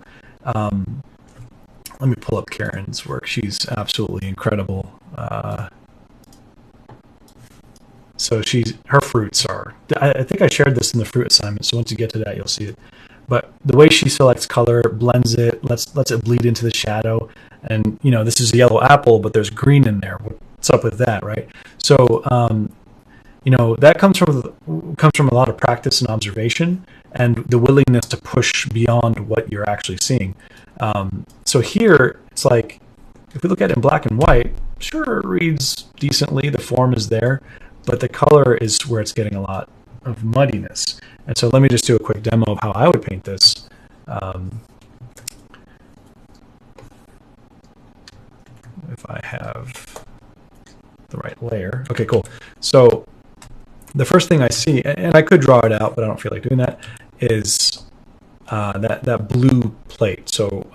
let me pull up Karen's work. She's absolutely incredible. So her fruits are, I think I shared this in the fruit assignment, so once you get to that, you'll see it. But the way she selects color, blends it, lets it bleed into the shadow, and this is a yellow apple, but there's green in there. What's up with that, right? So that comes from a lot of practice and observation, and the willingness to push beyond what you're actually seeing. So here, it's like, if we look at it in black and white, sure, it reads decently, the form is there, but the color is where it's getting a lot of muddiness. And so let me just do a quick demo of how I would paint this. If I have the right layer. Okay, cool. So the first thing I see, and I could draw it out, but I don't feel like doing that, is that blue plate. So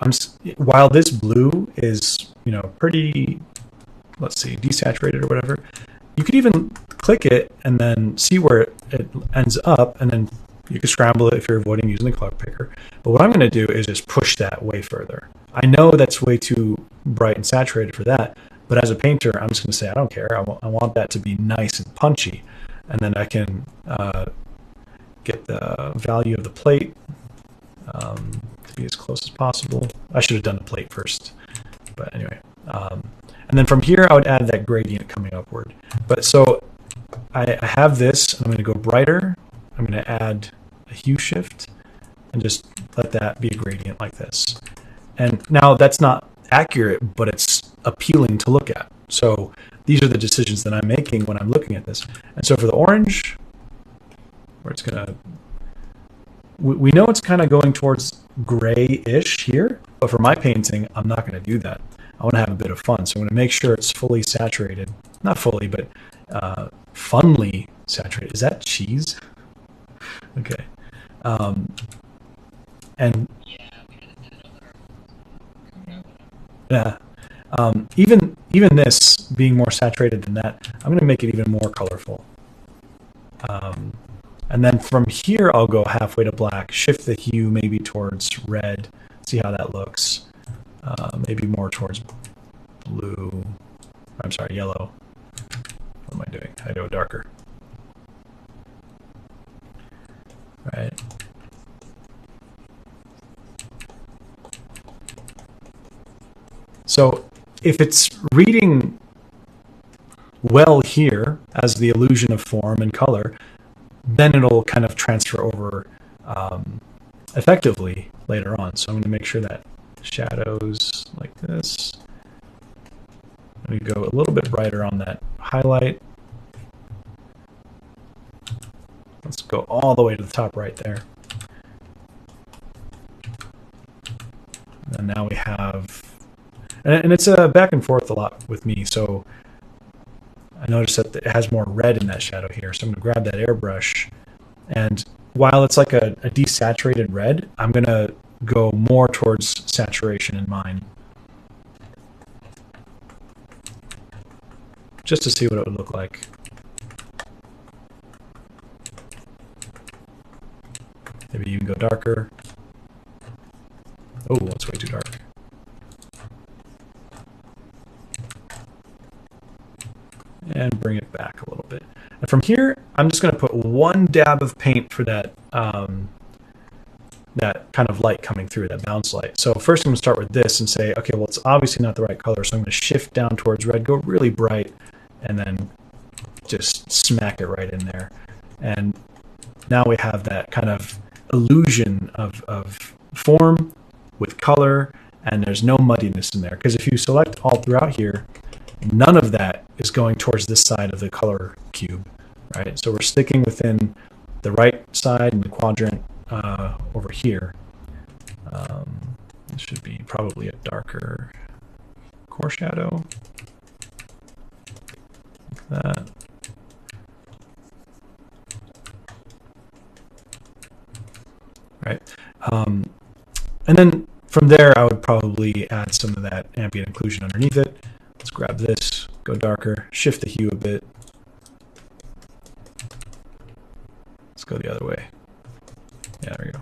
while this blue is pretty, let's see, desaturated or whatever, you could even click it and then see where it ends up, and then you can scramble it if you're avoiding using the color picker. But what I'm going to do is just push that way further. I know that's way too bright and saturated for that, but as a painter, I'm just going to say, I don't care. I want that to be nice and punchy. And then I can get the value of the plate to be as close as possible. I should have done the plate first, but anyway. And then from here, I would add that gradient coming upward. But so I have this, and I'm going to go brighter. I'm going to add a hue shift and just let that be a gradient like this. And now that's not accurate, but it's appealing to look at. So these are the decisions that I'm making when I'm looking at this. And so for the orange, where it's going to, we know it's kind of going towards gray-ish here, but for my painting, I'm not going to do that. I want to have a bit of fun. So I'm going to make sure it's fully saturated. Not fully, but funly saturated. Is that cheese? Okay. And yeah. Even this being more saturated than that, I'm going to make it even more colorful. And then from here, I'll go halfway to black, shift the hue maybe towards red, see how that looks. Maybe more towards blue. I'm sorry, yellow. What am I doing? I go darker. Right. So if it's reading well here as the illusion of form and color, then it'll kind of transfer over effectively later on. So I'm going to make sure that shadows like this. We go a little bit brighter on that highlight. Let's go all the way to the top right there. And now we have, and it's a back and forth a lot with me. So I notice that it has more red in that shadow here. So I'm going to grab that airbrush, and while it's like a desaturated red, I'm going to go more towards saturation in mine, just to see what it would look like. Maybe you can go darker. Oh, that's way too dark. And bring it back a little bit. And from here, I'm just going to put one dab of paint for that that kind of light coming through, that bounce light. So first I'm going to start with this and say, okay, well, it's obviously not the right color, so I'm going to shift down towards red, go really bright, and then just smack it right in there. And now we have that kind of illusion of form with color, and there's no muddiness in there. Because if you select all throughout here, none of that is going towards this side of the color cube, right? So we're sticking within the right side and the quadrant over here. It should be probably a darker core shadow, like that. Right. And then from there, I would probably add some of that ambient inclusion underneath it. Let's grab this, go darker, shift the hue a bit. Let's go the other way. Yeah, there we go.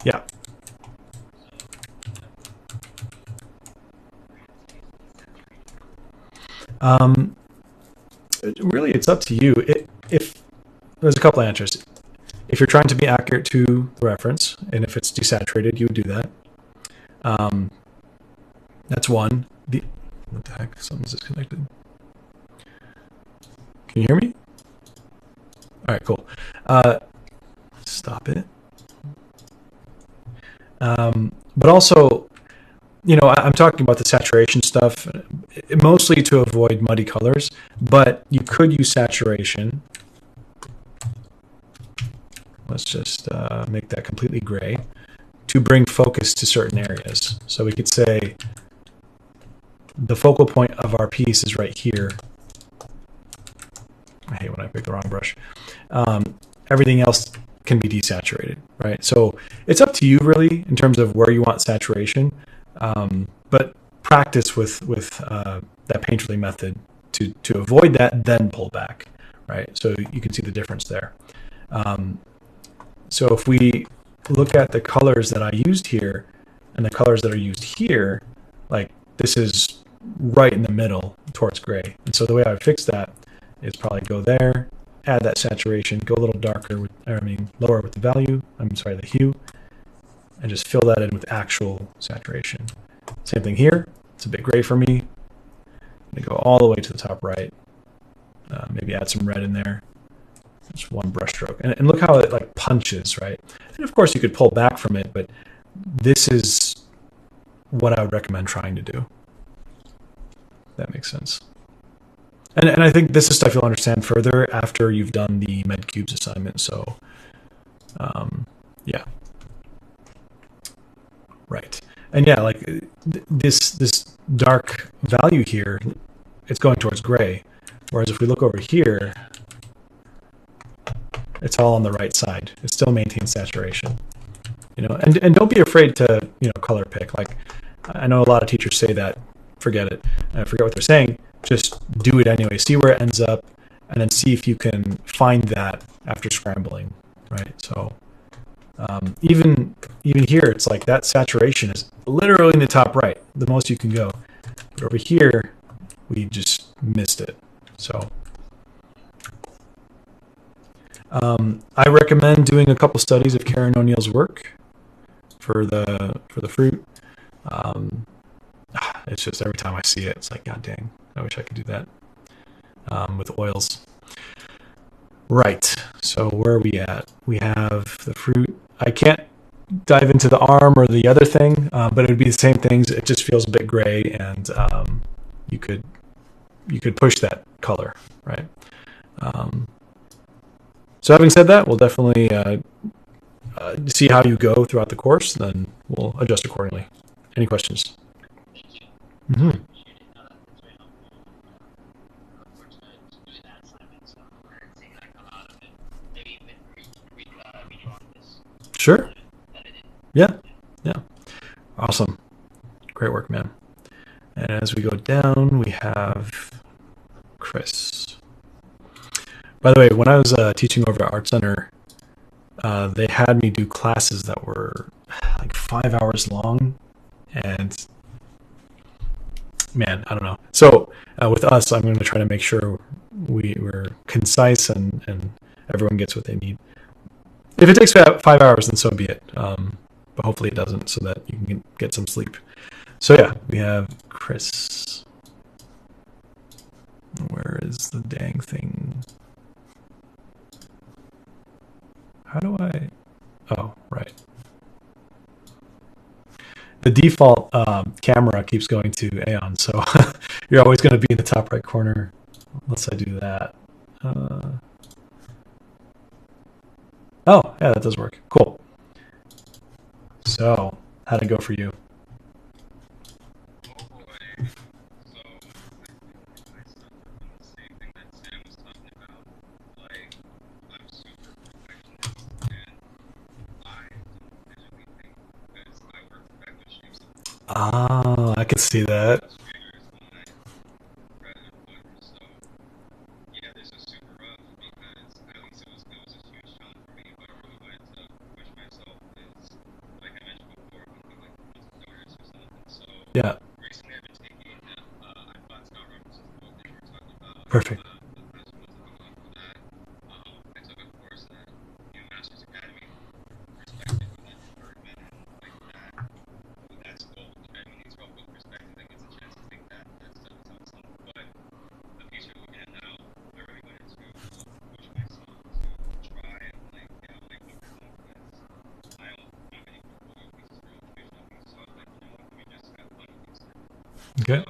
Yeah. Really, it's up to you. If there's a couple of answers. If you're trying to be accurate to the reference, and if it's desaturated, you would do that. That's one. What the heck? Something's disconnected. Can you hear me? All right, cool. Stop it. But also, I'm talking about the saturation stuff, mostly to avoid muddy colors, but you could use saturation. Let's just make that completely gray to bring focus to certain areas. So we could say the focal point of our piece is right here. I hate when I pick the wrong brush. Everything else can be desaturated, right? So it's up to you really in terms of where you want saturation, but practice with that painterly method to avoid that, then pull back, right? So you can see the difference there. So if we look at the colors that I used here and the colors that are used here, like this is right in the middle towards gray. And so the way I would fix that is probably go there, add that saturation, go a little darker, lower with the value, the hue, and just fill that in with actual saturation. Same thing here. It's a bit gray for me. I'm gonna go all the way to the top right. Maybe add some red in there. Just one brush stroke. And look how it like punches, right? And of course you could pull back from it, but this is what I would recommend trying to do. That makes sense. And I think this is stuff you'll understand further after you've done the MedCubes assignment. So, yeah. Right. And yeah, like this dark value here, it's going towards gray. Whereas if we look over here, it's all on the right side. It still maintains saturation. And don't be afraid to, color pick. Like I know a lot of teachers say that, forget it. I forget what they're saying. Just do it anyway. See where it ends up, and then see if you can find that after scrambling, right? So even here, it's like that saturation is literally in the top right, the most you can go. But over here, we just missed it. So I recommend doing a couple studies of Karen O'Neill's work for the fruit. It's just every time I see it, it's like, God dang, I wish I could do that with oils. Right. So where are we at? We have the fruit. I can't dive into the arm or the other thing, but it would be the same things. It just feels a bit gray, and you could push that color, right? So having said that, we'll definitely see how you go throughout the course, then we'll adjust accordingly. Any questions? Mm-hmm. Sure. Yeah. Awesome. Great work, man. And as we go down, we have Chris. By the way, when I was teaching over at Art Center, they had me do classes that were like 5 hours long, and man, I don't know. So with us, I'm going to try to make sure we're concise and everyone gets what they need. If it takes 5 hours, then so be it. But hopefully it doesn't, so that you can get some sleep. So yeah, we have Chris. Where is the dang thing? How do I? Oh, right. The default camera keeps going to Aeon, so you're always going to be in the top right corner unless I do that. Oh, yeah, that does work. Cool. So, how'd it go for you? Oh, I can see that. Yeah. Perfect. I was supposed to be going for that. I took a course at Masters Academy perspective and Bergman and like that. That's gold. I mean, it's real good perspective. That gets a chance to think that stuff is awesome. But the piece you're looking at now, I really wanted to push myself to try and like like look at confidence. I don't have any portfolio pieces for information pieces, so I was like, let me just have fun with these things. So Okay.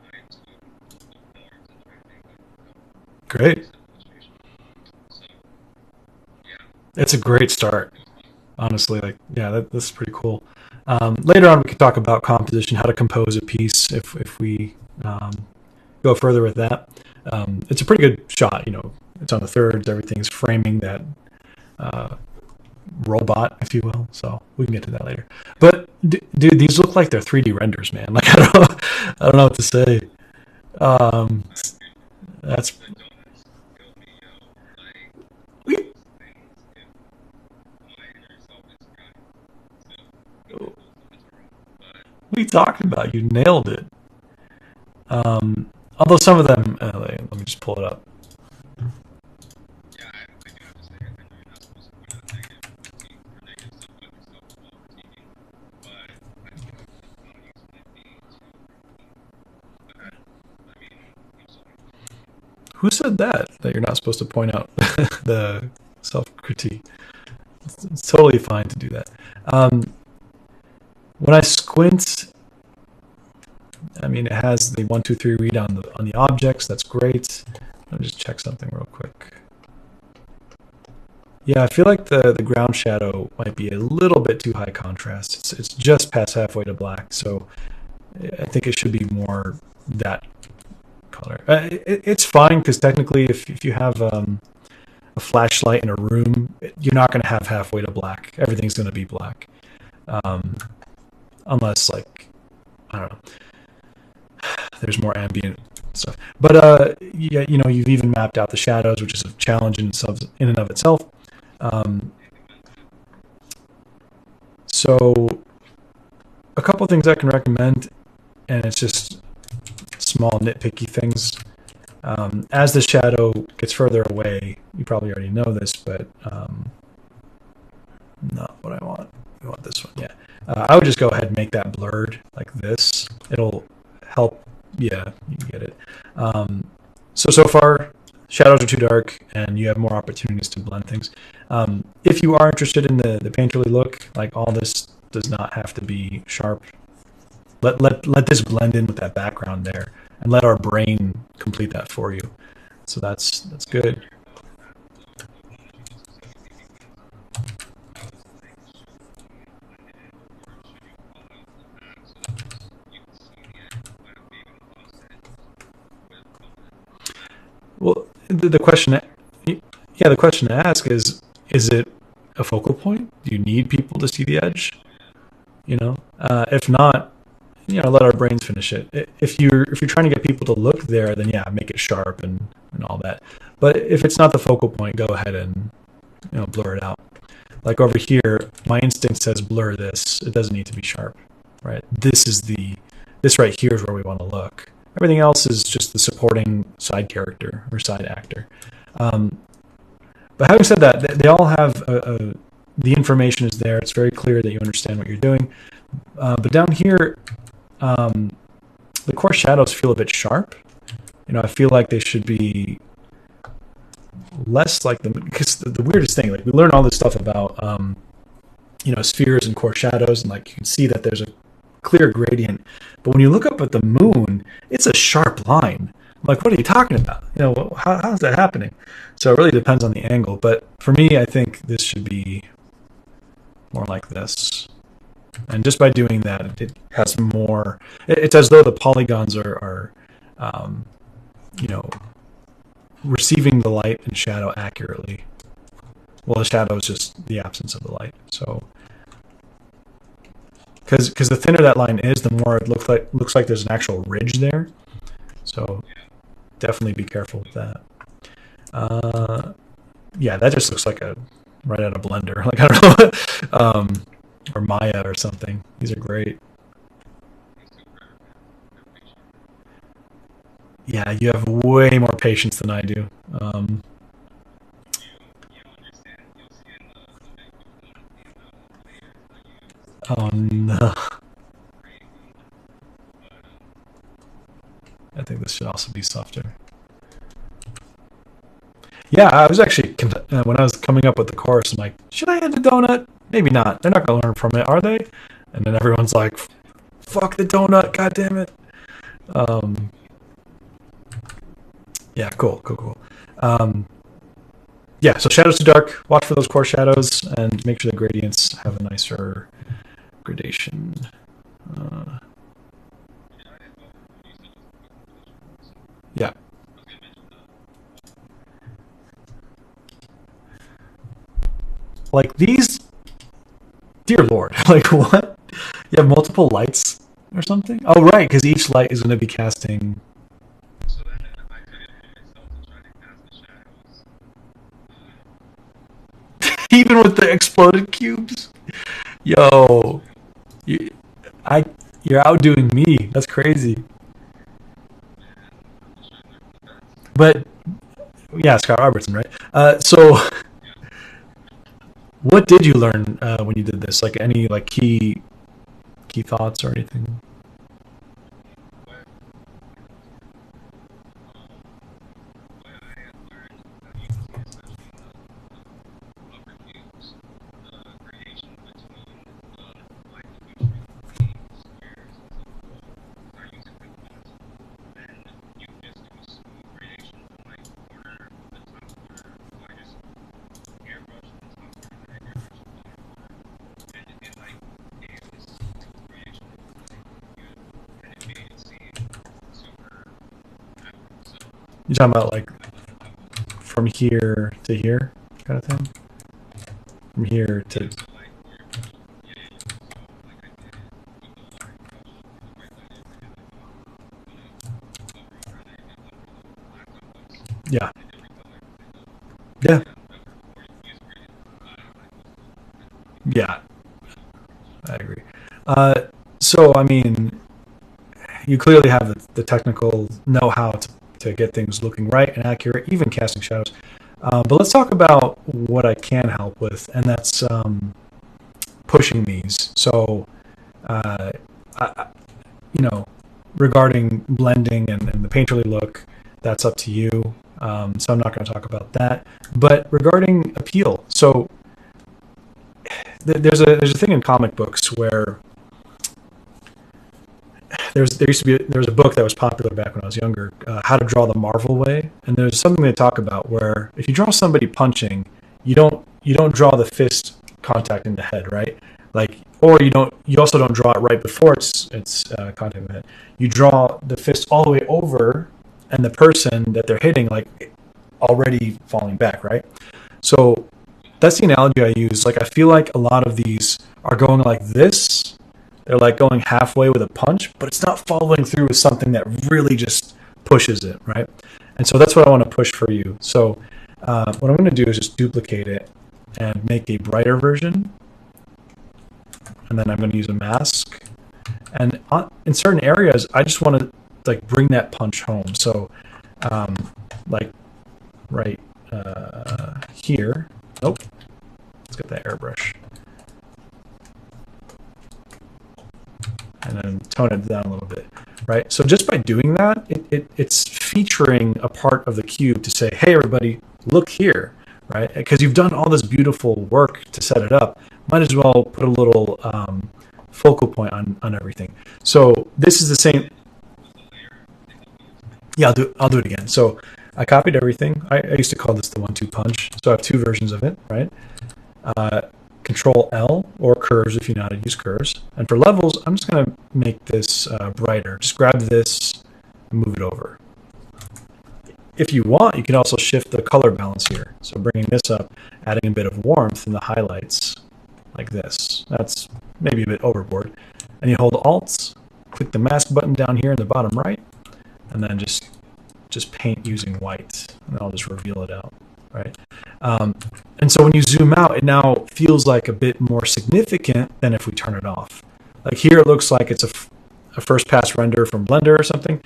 I took look more into the right thing, Great. like illustration. So yeah, It's a great start. it was fun. Honestly, like, yeah, that's pretty cool. Later on, we could talk about composition, how to compose a piece if we um, go further with that. It's a pretty good shot. It's on the thirds. Everything's framing that uh, robot, if you will. So we can get to that later. But dude, these look like they're 3D renders, man. Like I don't know what to say. Um, I agree. that's The donuts killed me, yo. Like all we those things, if my inner self is crying. So we did those donuts were wrong. But we talked about. You nailed it. Although some of them, let me just pull it up. yeah, I do have to say, I know you're not supposed to point out negative critique or negative stuff about yourself while critiquing, but I feel like the values might be too critique. But that, I mean, you saw me. Who said that you're not supposed to point out the self critique? It's totally fine to do that. Um, when I squint, I mean, it has the 1, 2, 3 read on the objects. That's great. Let me just check something real quick. Yeah, I feel like the ground shadow might be a little bit too high contrast. It's just past halfway to black, so I think it should be more that color. It's fine because technically, if you have a flashlight in a room, you're not going to have halfway to black. Everything's going to be black, um, unless like I don't know, there's more ambient stuff. But yeah, you've even mapped out the shadows, which is a challenge in and of itself. Um, so a couple things I can recommend, and it's just small nitpicky things. As the shadow gets further away, you probably already know this, but not what I want. I want this one. Yeah. I would just go ahead and make that blurred like this. It'll help. Yeah, you get it. So far, shadows are too dark, and you have more opportunities to blend things. If you are interested in the painterly look, like all this does not have to be sharp. Let this blend in with that background there, and let our brain complete that for you. So that's Well, good. very well with that. The one that you just said with the because I was like, should you blend it in or should you call out the back so that you can see the edge by maybe offset with color? Well, the question, yeah, the question to ask is it a focal point? Do you need people to see the edge? Oh yeah. If not, let our brains finish it. If you're trying to get people to look there, then yeah, make it sharp and all that. But if it's not the focal point, go ahead and blur it out. Like over here, my instinct says blur this. It doesn't need to be sharp, right? This right here is where we want to look. Everything else is just the supporting side character or side actor. Um, but having said that, they all have the information is there. It's very clear that you understand what you're doing. But down here, um, the core shadows feel a bit sharp. I feel like they should be less like them because the weirdest thing, like we learn all this stuff about spheres and core shadows, and like you can see that there's a clear gradient. But when you look up at the moon, it's a sharp line. Like, what are you talking about? How is that happening? So it really depends on the angle. But for me, I think this should be more like this. And just by doing that, it has more. It's as though the polygons are um, you know, receiving the light and shadow accurately. Well, the shadow is just the absence of the light. So, because the thinner that line is, the more it looks like there's an actual ridge there. So definitely be careful with that. Yeah, that just looks like a right out of Blender. Like I don't know, or Maya or something. These are great. Yeah, you have way more patience than I do. Um, oh no, I think this should also be softer. Yeah, I was actually when I was coming up with the chorus, I'm like, should I add the donut? Maybe not. They're not gonna learn from it, are they? And then everyone's like, fuck the donut, god damn it. Um, yeah, cool. Um, yeah, so shadows to dark. Watch for those core shadows and make sure the gradients have a nicer gradation. Uh, yeah, like these. Dear Lord, like what? You have multiple lights or something? Oh, right, because each light is going to be casting. Even with the exploded cubes, yo, you, I, you're outdoing me. That's crazy. But yeah, Scott Robertson, right? So what did you learn when you did this? Like any like key thoughts or anything? You talking about like from here to here kind of thing? From here to yeah, yeah, yeah. I agree. Uh, so I mean, you clearly have the technical know-how to get things looking right and accurate, even casting shadows. But let's talk about what I can help with, and that's pushing these. So, uh, I, you know, regarding blending and the painterly look, that's up to you. So I'm not going to talk about that. But regarding appeal, so there's a thing in comic books where there used to be there was a book that was popular back when I was younger, How to Draw the Marvel Way, and there's something they talk about where if you draw somebody punching, you don't draw the fist contact in the head, right? Like, or you also don't draw it right before it's contact in the head. You draw the fist all the way over, and the person that they're hitting like already falling back, right? So that's the analogy I use. Like I feel like a lot of these are going like this. They're like going halfway with a punch, but it's not following through with something that really just pushes it, right? And so that's what I want to push for you. So what I'm going to do is just duplicate it and make a brighter version. And then I'm going to use a mask. And in certain areas, I just want to like bring that punch home. So um, like right here. Nope. Let's get that airbrush. And then tone it down a little bit, right? So just by doing that, it's featuring a part of the cube to say, hey, everybody, look here, right? Because you've done all this beautiful work to set it up. Might as well put a little focal point on everything. So this is the same. Yeah, I'll do it again. So I copied everything. I used to call this the 1-2 punch. So I have two versions of it, right? Uh, Control L or curves if you know how to use curves. And for levels, I'm just going to make this brighter. Just grab this and move it over. If you want, you can also shift the color balance here. So bringing this up, adding a bit of warmth in the highlights like this. That's maybe a bit overboard. And you hold Alt, click the mask button down here in the bottom right, and then just paint using white. And I'll just reveal it out, right? And so when you zoom out, it now feels like a bit more significant than if we turn it off. Like here, it looks like it's a first pass render from Blender or something.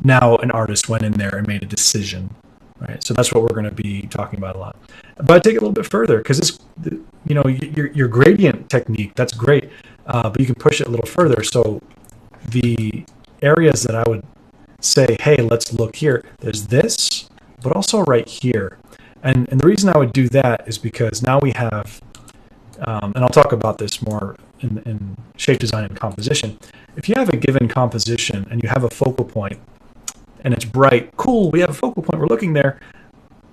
now an artist went in there and made a decision, right? So that's what we're going to be talking about a lot. But I take it a little bit further because it's, your gradient technique, that's great, but you can push it a little further. So the areas that I would say, hey, let's look here. There's this, but also right here. And the reason I would do that is because now we have, and I'll talk about this more in shape design and composition. If you have a given composition and you have a focal point and it's bright, cool, we have a focal point, we're looking there,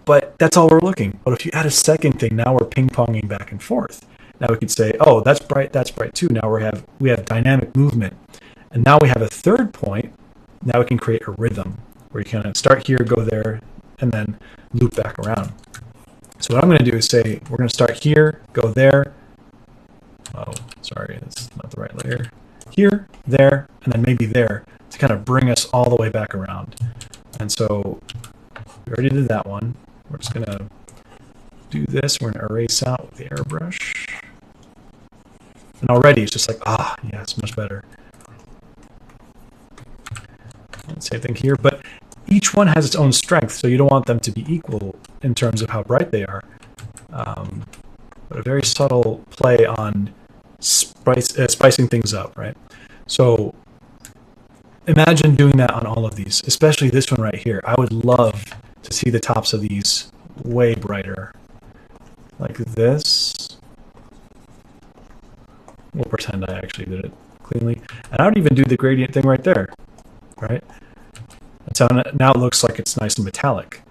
but that's all we're looking. But if you add a second thing, now we're ping-ponging back and forth. Now we could say, oh, that's bright too. Now we have dynamic movement. And now we have a third point. Now we can create a rhythm where you kind of start here, go there, and then loop back around. So what I'm going to do is say, we're going to start here, go there. Oh, sorry, that's not the right layer. Here, there, and then maybe there to kind of bring us all the way back around. And so we already did that one. We're just going to do this. We're going to erase out with the airbrush. And already it's just like, yeah, it's much better. Same thing here, but each one has its own strength, so you don't want them to be equal in terms of how bright they are. But a very subtle play on spicing things up, right? So imagine doing that on all of these, especially this one right here. I would love to see the tops of these way brighter, like this. We'll pretend I actually did it cleanly. And I would even do the gradient thing right there, right? So now it looks like it's nice and metallic.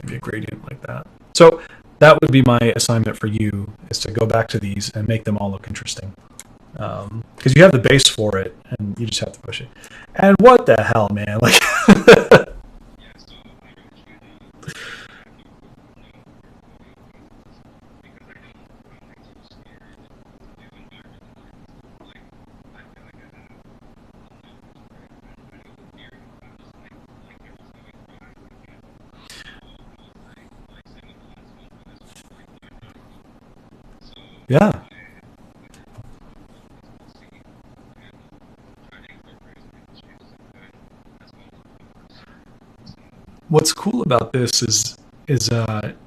Maybe a gradient like that. So that would be my assignment for you, is to go back to these and make them all look interesting. Because you have the base for it, and you just have to push it. And what the hell, man? Like, yeah. What's cool about this is it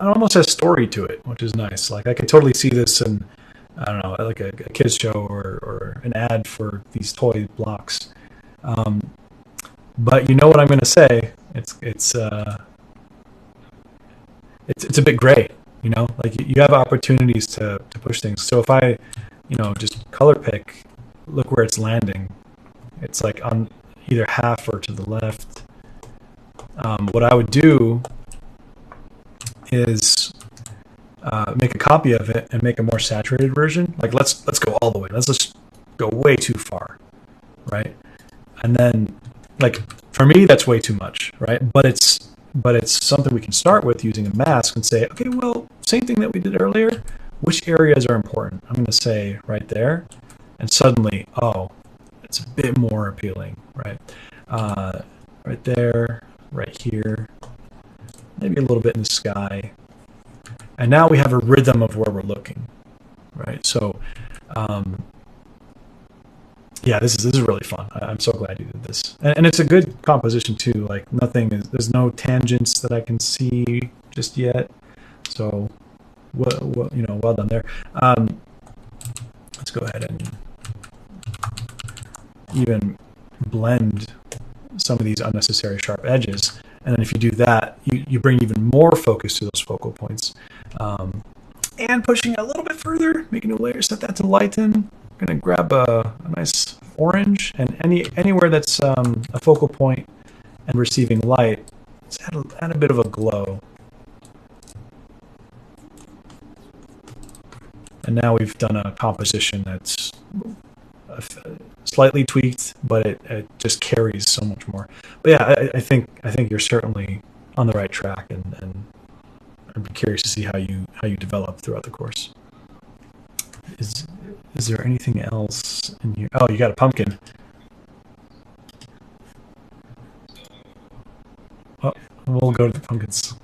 almost has story to it, which is nice. Like I could totally see this in, I don't know, like a kids show or an ad for these toy blocks. But you know what I'm going to say? It's a bit gray. You know, like you have opportunities to push things. So if I, just color pick, look where it's landing. It's like on either half or to the left. What I would do is make a copy of it and make a more saturated version. Like let's go all the way. Let's just go way too far, right? And then, like for me, that's way too much, right? But it's something we can start with using a mask and say, okay, well, same thing that we did earlier. Which areas are important? I'm going to say right there, and suddenly, oh, it's a bit more appealing, right? Right there, right here, maybe a little bit in the sky. And now we have a rhythm of where we're looking, right? So, yeah, this is really fun. I'm so glad you did this, and it's a good composition too. Like there's no tangents that I can see just yet. So, well done there. Let's go ahead and even blend some of these unnecessary sharp edges. And then if you do that, you bring even more focus to those focal points. And pushing it a little bit further, make a new layer, set that to lighten. I'm going to grab a nice orange, and anywhere that's a focal point and receiving light, let's add a bit of a glow. And now we've done a composition that's slightly tweaked, but it just carries so much more. But yeah, I think you're certainly on the right track, and I'd be curious to see how you develop throughout the course. Is there anything else in here? Oh, you got a pumpkin. Oh, we'll go to the pumpkins.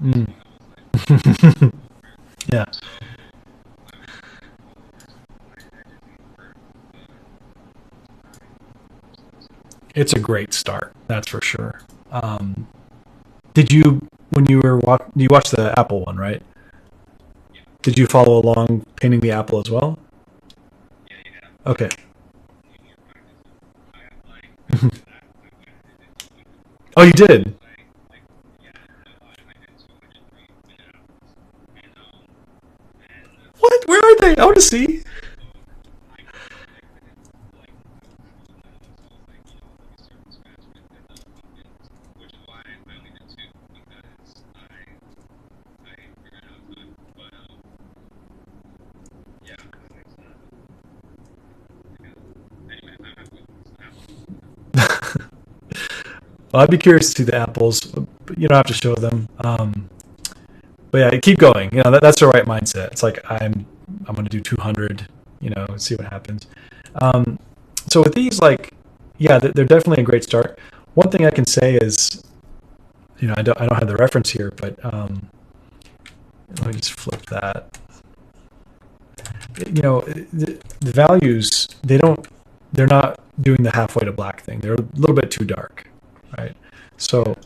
Mm. Yeah, it's a great start. That's for sure. Did you when you were you watched the Apple one, right? Did you follow along painting the apple as well? Okay. Oh, you did. What? Where are they? I want to see. Well, I'd be curious to see the apples. But you don't have to show them. But yeah, keep going. You know, that's the right mindset. It's like I'm going to do 200. You know, see what happens. Um, so with these, like, yeah, they're definitely a great start. One thing I can say is, you know, I don't have the reference here, but let me just flip that. You know, the values they're not doing the halfway to black thing. They're a little bit too dark, right? So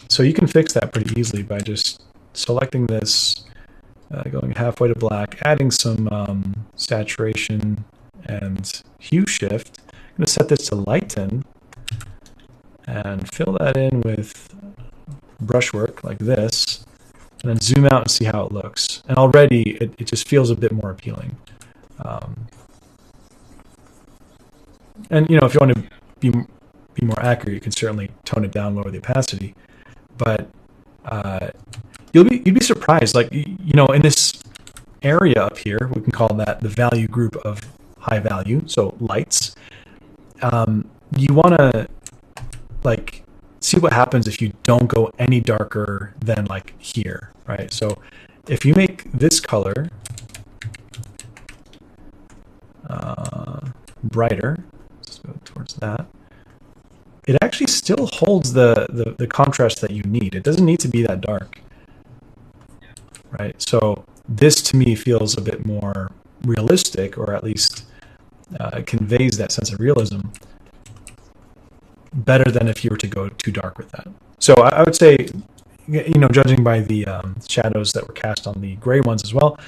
so you can fix that pretty easily by just selecting this, going halfway to black, adding some saturation and hue shift. I'm going to set this to lighten and fill that in with brushwork like this, and then zoom out and see how it looks. And already it just feels a bit more appealing. Um, and you know, if you want to be more accurate, you can certainly tone it down, lower the opacity. But uh, you'd be surprised. Like you know, in this area up here, we can call that the value group of high value, so lights. You want to like see what happens if you don't go any darker than like here, right? So if you make this color brighter, let's go towards that. It actually still holds the contrast that you need. It doesn't need to be that dark, right? So this to me feels a bit more realistic, or at least conveys that sense of realism better than if you were to go too dark with that. So I would say, you know, judging by the shadows that were cast on the gray ones as well,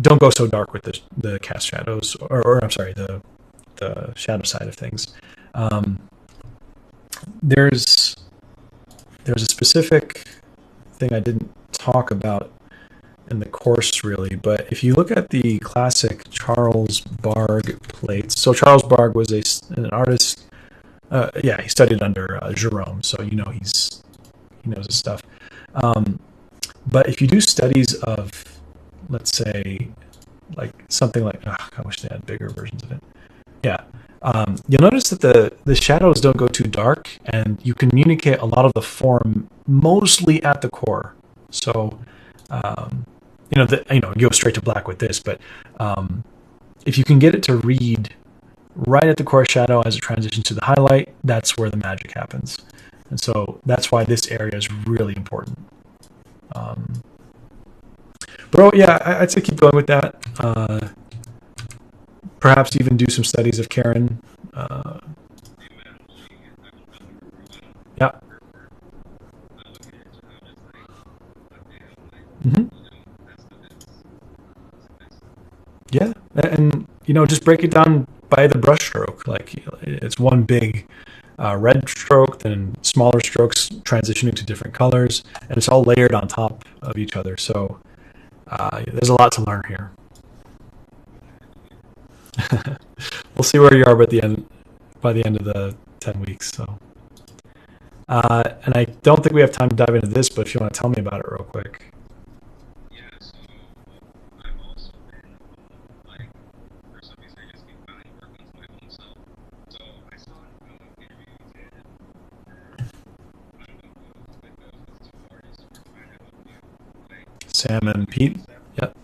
don't go so dark with the cast shadows, or I'm sorry, the shadow side of things. Um, there's there's a specific thing I didn't talk about in the course really, but if you look at the classic Charles Bargue plates, so Charles Bargue was an artist. Yeah, he studied under Jerome, so you know he knows his stuff. Um, but if you do studies of, let's say, like something like, I wish they had bigger versions of it. Yeah, you'll notice that the shadows don't go too dark, and you communicate a lot of the form mostly at the core. So, um, you know, you go straight to black with this, but if you can get it to read right at the core shadow as it transitions to the highlight, that's where the magic happens. And so that's why this area is really important. Um, but yeah, I'd say keep going with that. Perhaps even do some studies of Karen. Uh, yeah. Hmm. Yeah. And, you know, just break it down by the brush stroke. Like it's one big red stroke, then smaller strokes transitioning to different colors, and it's all layered on top of each other. So there's a lot to learn here. We'll see where you are by the end of the 10 weeks. So, and I don't think we have time to dive into this, but if you want to tell me about it real quick. Sam and Pete. Yep.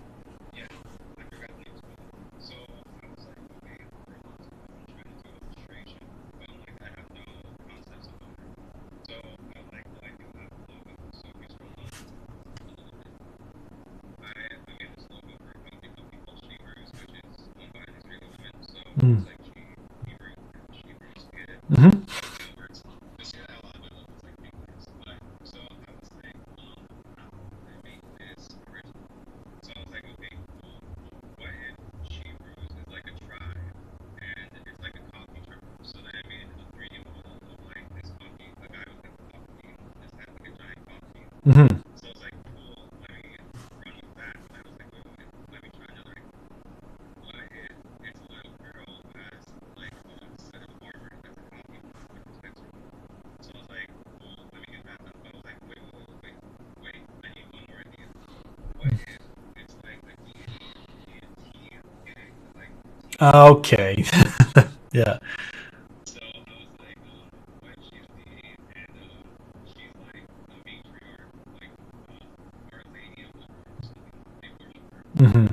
Mm. Hmm. Hmm. Okay. Yeah. Hmm.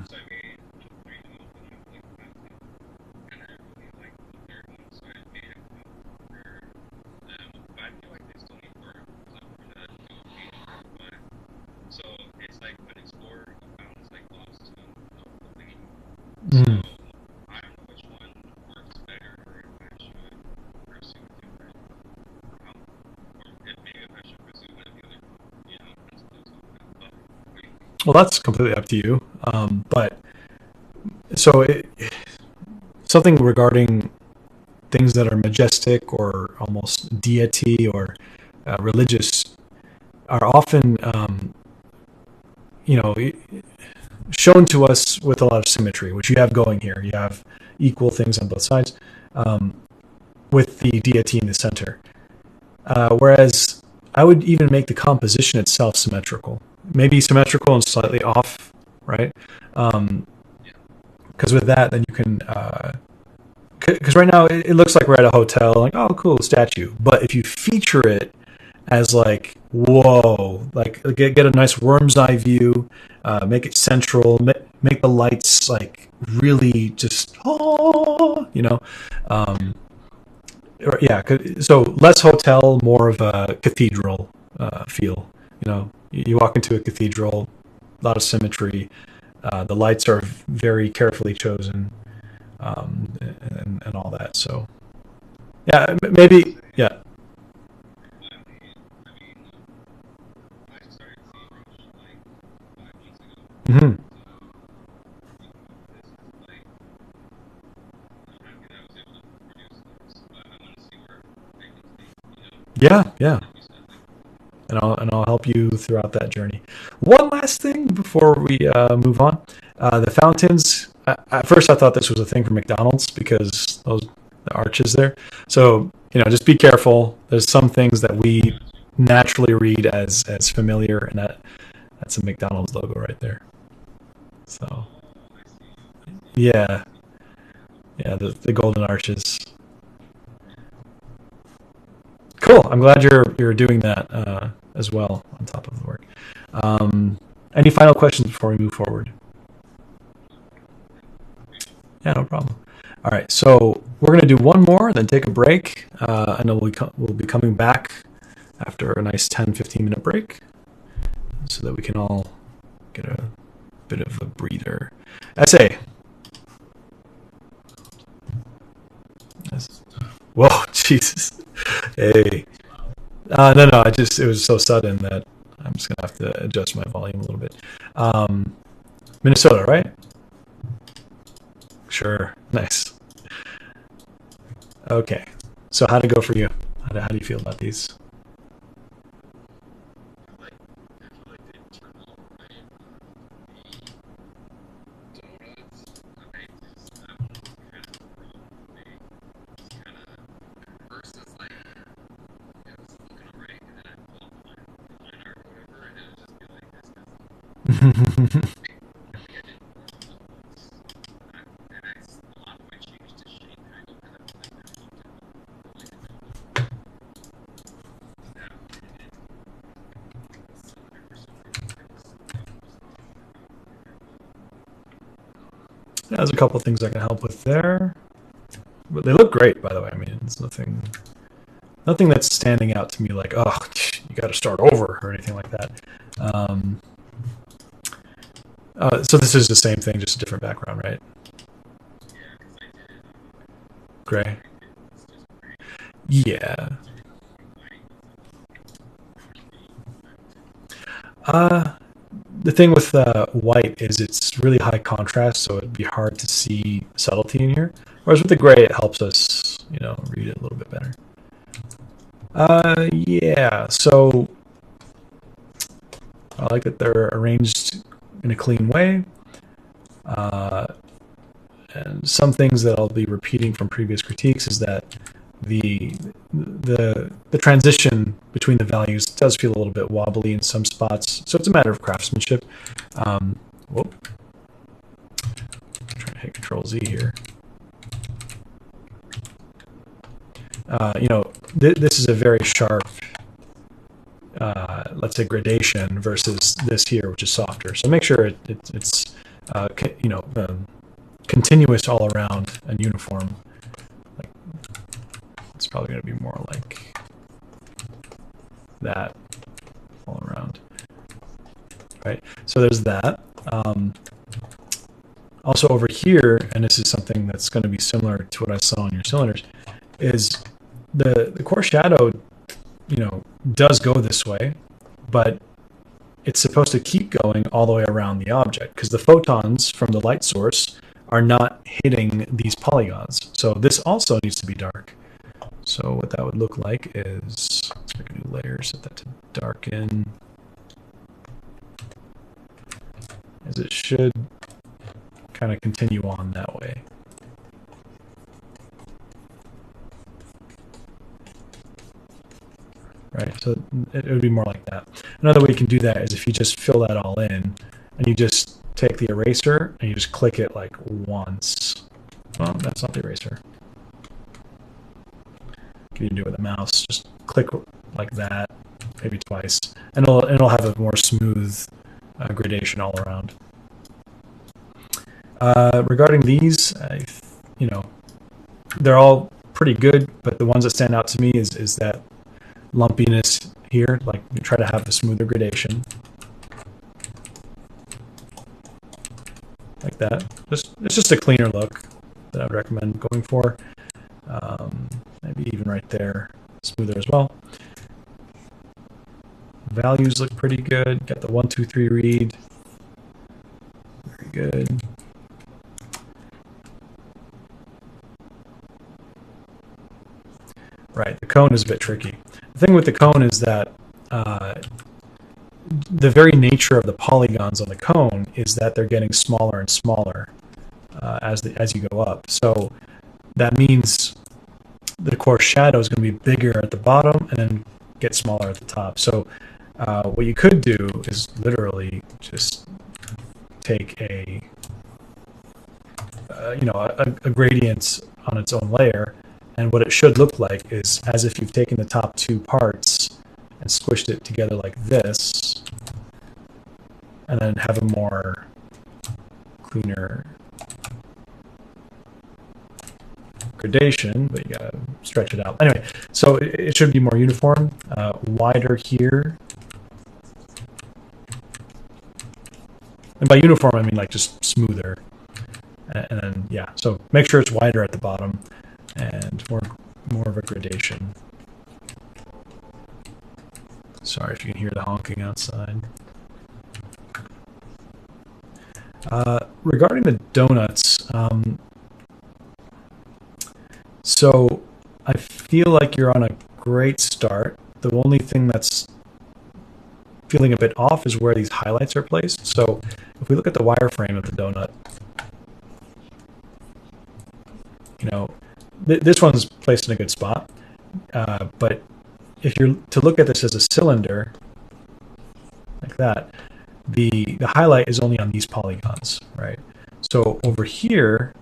Mm. Well, that's completely up to you. But so something regarding things that are majestic or almost deity or religious are often, you know, shown to us with a lot of symmetry, which you have going here. You have equal things on both sides, um, with the deity in the center. Whereas I would even make the composition itself symmetrical, maybe symmetrical and slightly off, right? Um, because with that, then you can. Because right now it looks like we're at a hotel, like, oh, cool statue. But if you feature it as like, whoa, like get a nice worm's eye view, make it central, make the lights like really just, oh, um, yeah. So less hotel, more of a cathedral feel. You walk into a cathedral, a lot of symmetry. The lights are very carefully chosen, and all that. So yeah, maybe yeah. Hmm. Yeah, yeah. And I'll help you throughout that journey. One last thing before we move on, the fountains. At first, I thought this was a thing for McDonald's because those the arches there. So just be careful. There's some things that we naturally read as familiar, and that's a McDonald's logo right there. So yeah, yeah, the golden arches. Cool. I'm glad you're doing that as well on top of the work. Um, any final questions before we move forward? Yeah, no problem. All right, so we're gonna do one more, then take a break, and then we'll be coming back after a nice 10-15 minute break, so that we can all get a bit of a breather. Essay. Yes. Whoa, Jesus. Hey. No, no. It was so sudden that I'm just gonna have to adjust my volume a little bit. Um, Minnesota, right? Sure. Nice. Okay. So how'd it go for you? How do you feel about these? There's a couple of things I can help with there. But they look great, by the way. I mean, it's nothing that's standing out to me like, oh, you got to start over or anything like that. Um, so this is the same thing, just a different background, right? Gray. Yeah. Uh, the thing with white is it's really high contrast, so it'd be hard to see subtlety in here. Whereas with the gray, it helps us, read it a little bit better. Yeah. So I like that they're arranged in a clean way. Uh, and some things that I'll be repeating from previous critiques is that the transition between the values does feel a little bit wobbly in some spots, so it's a matter of craftsmanship. Whoop. Trying to hit Control Z here. This is a very sharp, let's say, gradation versus this here, which is softer. So make sure it's continuous all around and uniform. It's probably going to be more like that all around. Right? So there's that. Also over here, and this is something that's going to be similar to what I saw on your cylinders, is the core shadow, does go this way, but it's supposed to keep going all the way around the object because the photons from the light source are not hitting these polygons. So this also needs to be dark. So what that would look like is, let's make a new layer, set that to darken, as it should kind of continue on that way. Right, so it would be more like that. Another way you can do that is if you just fill that all in, and you just take the eraser and you just click it like once. Well, that's not the eraser. You can do it with a mouse. Just click like that, maybe twice, and it'll have a more smooth gradation all around. Regarding these, they're all pretty good, but the ones that stand out to me is that lumpiness here. Like, you try to have a smoother gradation, like that. It's just a cleaner look that I would recommend going for. Maybe even right there, smoother as well. Values look pretty good. Got the 1, 2, 3 read. Very good. Right, the cone is a bit tricky. The thing with the cone is that the very nature of the polygons on the cone is that they're getting smaller and smaller as you go up. So that means the core shadow is going to be bigger at the bottom and then get smaller at the top. So what you could do is literally just take a gradient on its own layer, and what it should look like is as if you've taken the top two parts and squished it together like this, and then have a more cleaner gradation, but you gotta stretch it out. Anyway, so it should be more uniform, wider here. And by uniform, I mean like just smoother. And then, yeah, so make sure it's wider at the bottom and more of a gradation. Sorry if you can hear the honking outside. Regarding the donuts, so I feel like you're on a great start. The only thing that's feeling a bit off is where these highlights are placed. So if we look at the wireframe of the donut, this one's placed in a good spot. But if you're to look at this as a cylinder, like that, the highlight is only on these polygons, right? So over here,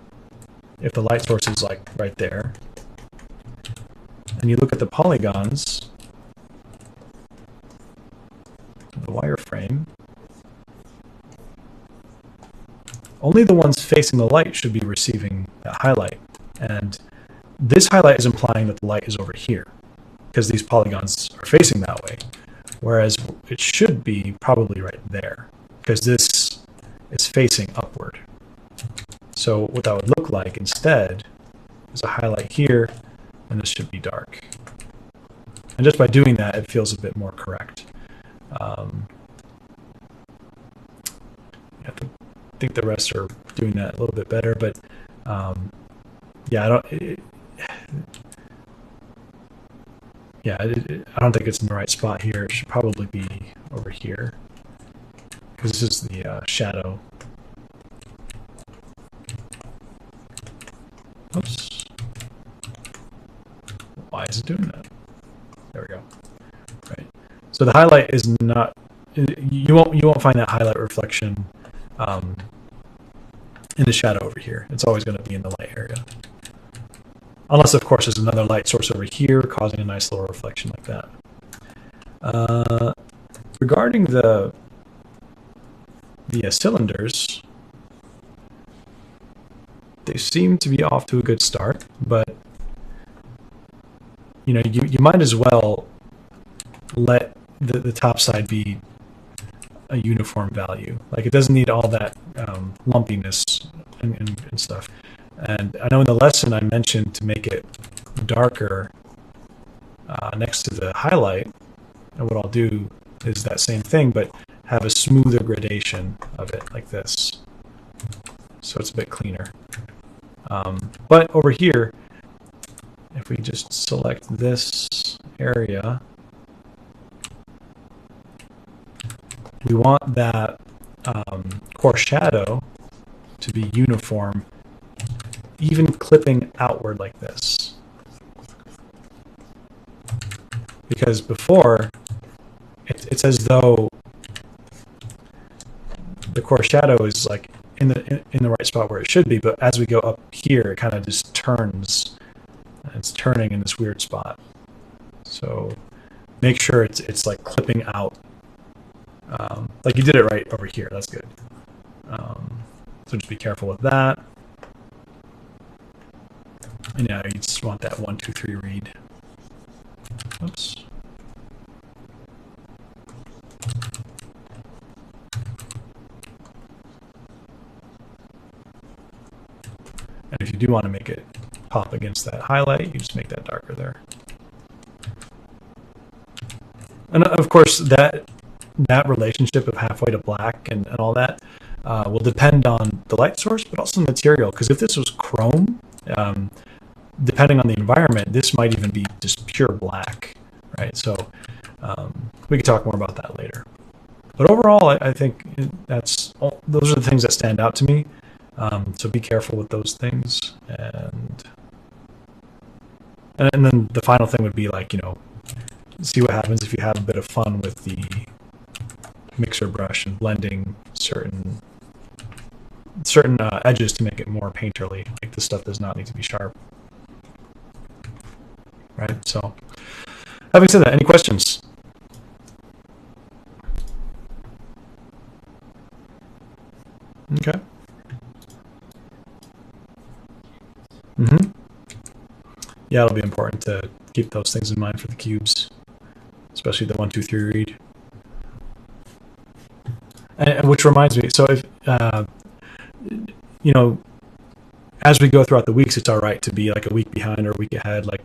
if the light source is like right there, and you look at the polygons of the wireframe, only the ones facing the light should be receiving that highlight. And this highlight is implying that the light is over here because these polygons are facing that way. Whereas it should be probably right there because this is facing upward. So what that would look like instead there's a highlight here, and this should be dark. And just by doing that, it feels a bit more correct. I think the rest are doing that a little bit better, but yeah, I don't think it's in the right spot here. It should probably be over here, because this is the shadow. Oops. Why is it doing that? There we go. Right. So the highlight is not. You won't find that highlight reflection in the shadow over here. It's always going to be in the light area, unless of course there's another light source over here causing a nice little reflection like that. Regarding the cylinders, they seem to be off to a good start, but you might as well let the top side be a uniform value. Like, it doesn't need all that lumpiness and stuff. And I know in the lesson I mentioned to make it darker next to the highlight, and what I'll do is that same thing, but have a smoother gradation of it like this, so it's a bit cleaner. But over here, if we just select this area, we want that core shadow to be uniform, even clipping outward like this. Because before, it's as though the core shadow is like in the right spot where it should be, but as we go up here, it kind of just turns. It's turning in this weird spot. So make sure it's like clipping out. Like you did it right over here. That's good. So just be careful with that. And yeah, you just want that 1, 2, 3 read. Oops. And if you do want to make it pop against that highlight, you just make that darker there. And of course, that relationship of halfway to black and all that will depend on the light source, but also the material. Because if this was chrome, depending on the environment, this might even be just pure black, right? So we could talk more about that later. But overall, I think those are the things that stand out to me. So be careful with those things. And then the final thing would be like, see what happens if you have a bit of fun with the mixer brush and blending certain edges to make it more painterly. Like, this stuff does not need to be sharp. Right? So, having said that, any questions? Okay. Yeah, it'll be important to keep those things in mind for the cubes, especially the 1, 2, 3 read. And which reminds me, so if as we go throughout the weeks, it's all right to be like a week behind or a week ahead. Like,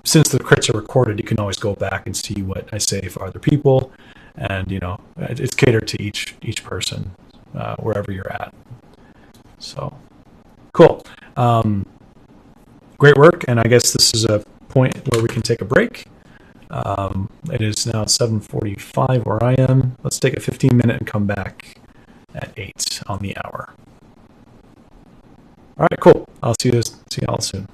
since the crits are recorded, you can always go back and see what I say for other people, and it's catered to each person wherever you're at. So cool. Great work, and I guess this is a point where we can take a break. It is now 7:45 where I am. Let's take a 15-minute and come back at 8 on the hour. All right, cool. I'll see you all soon.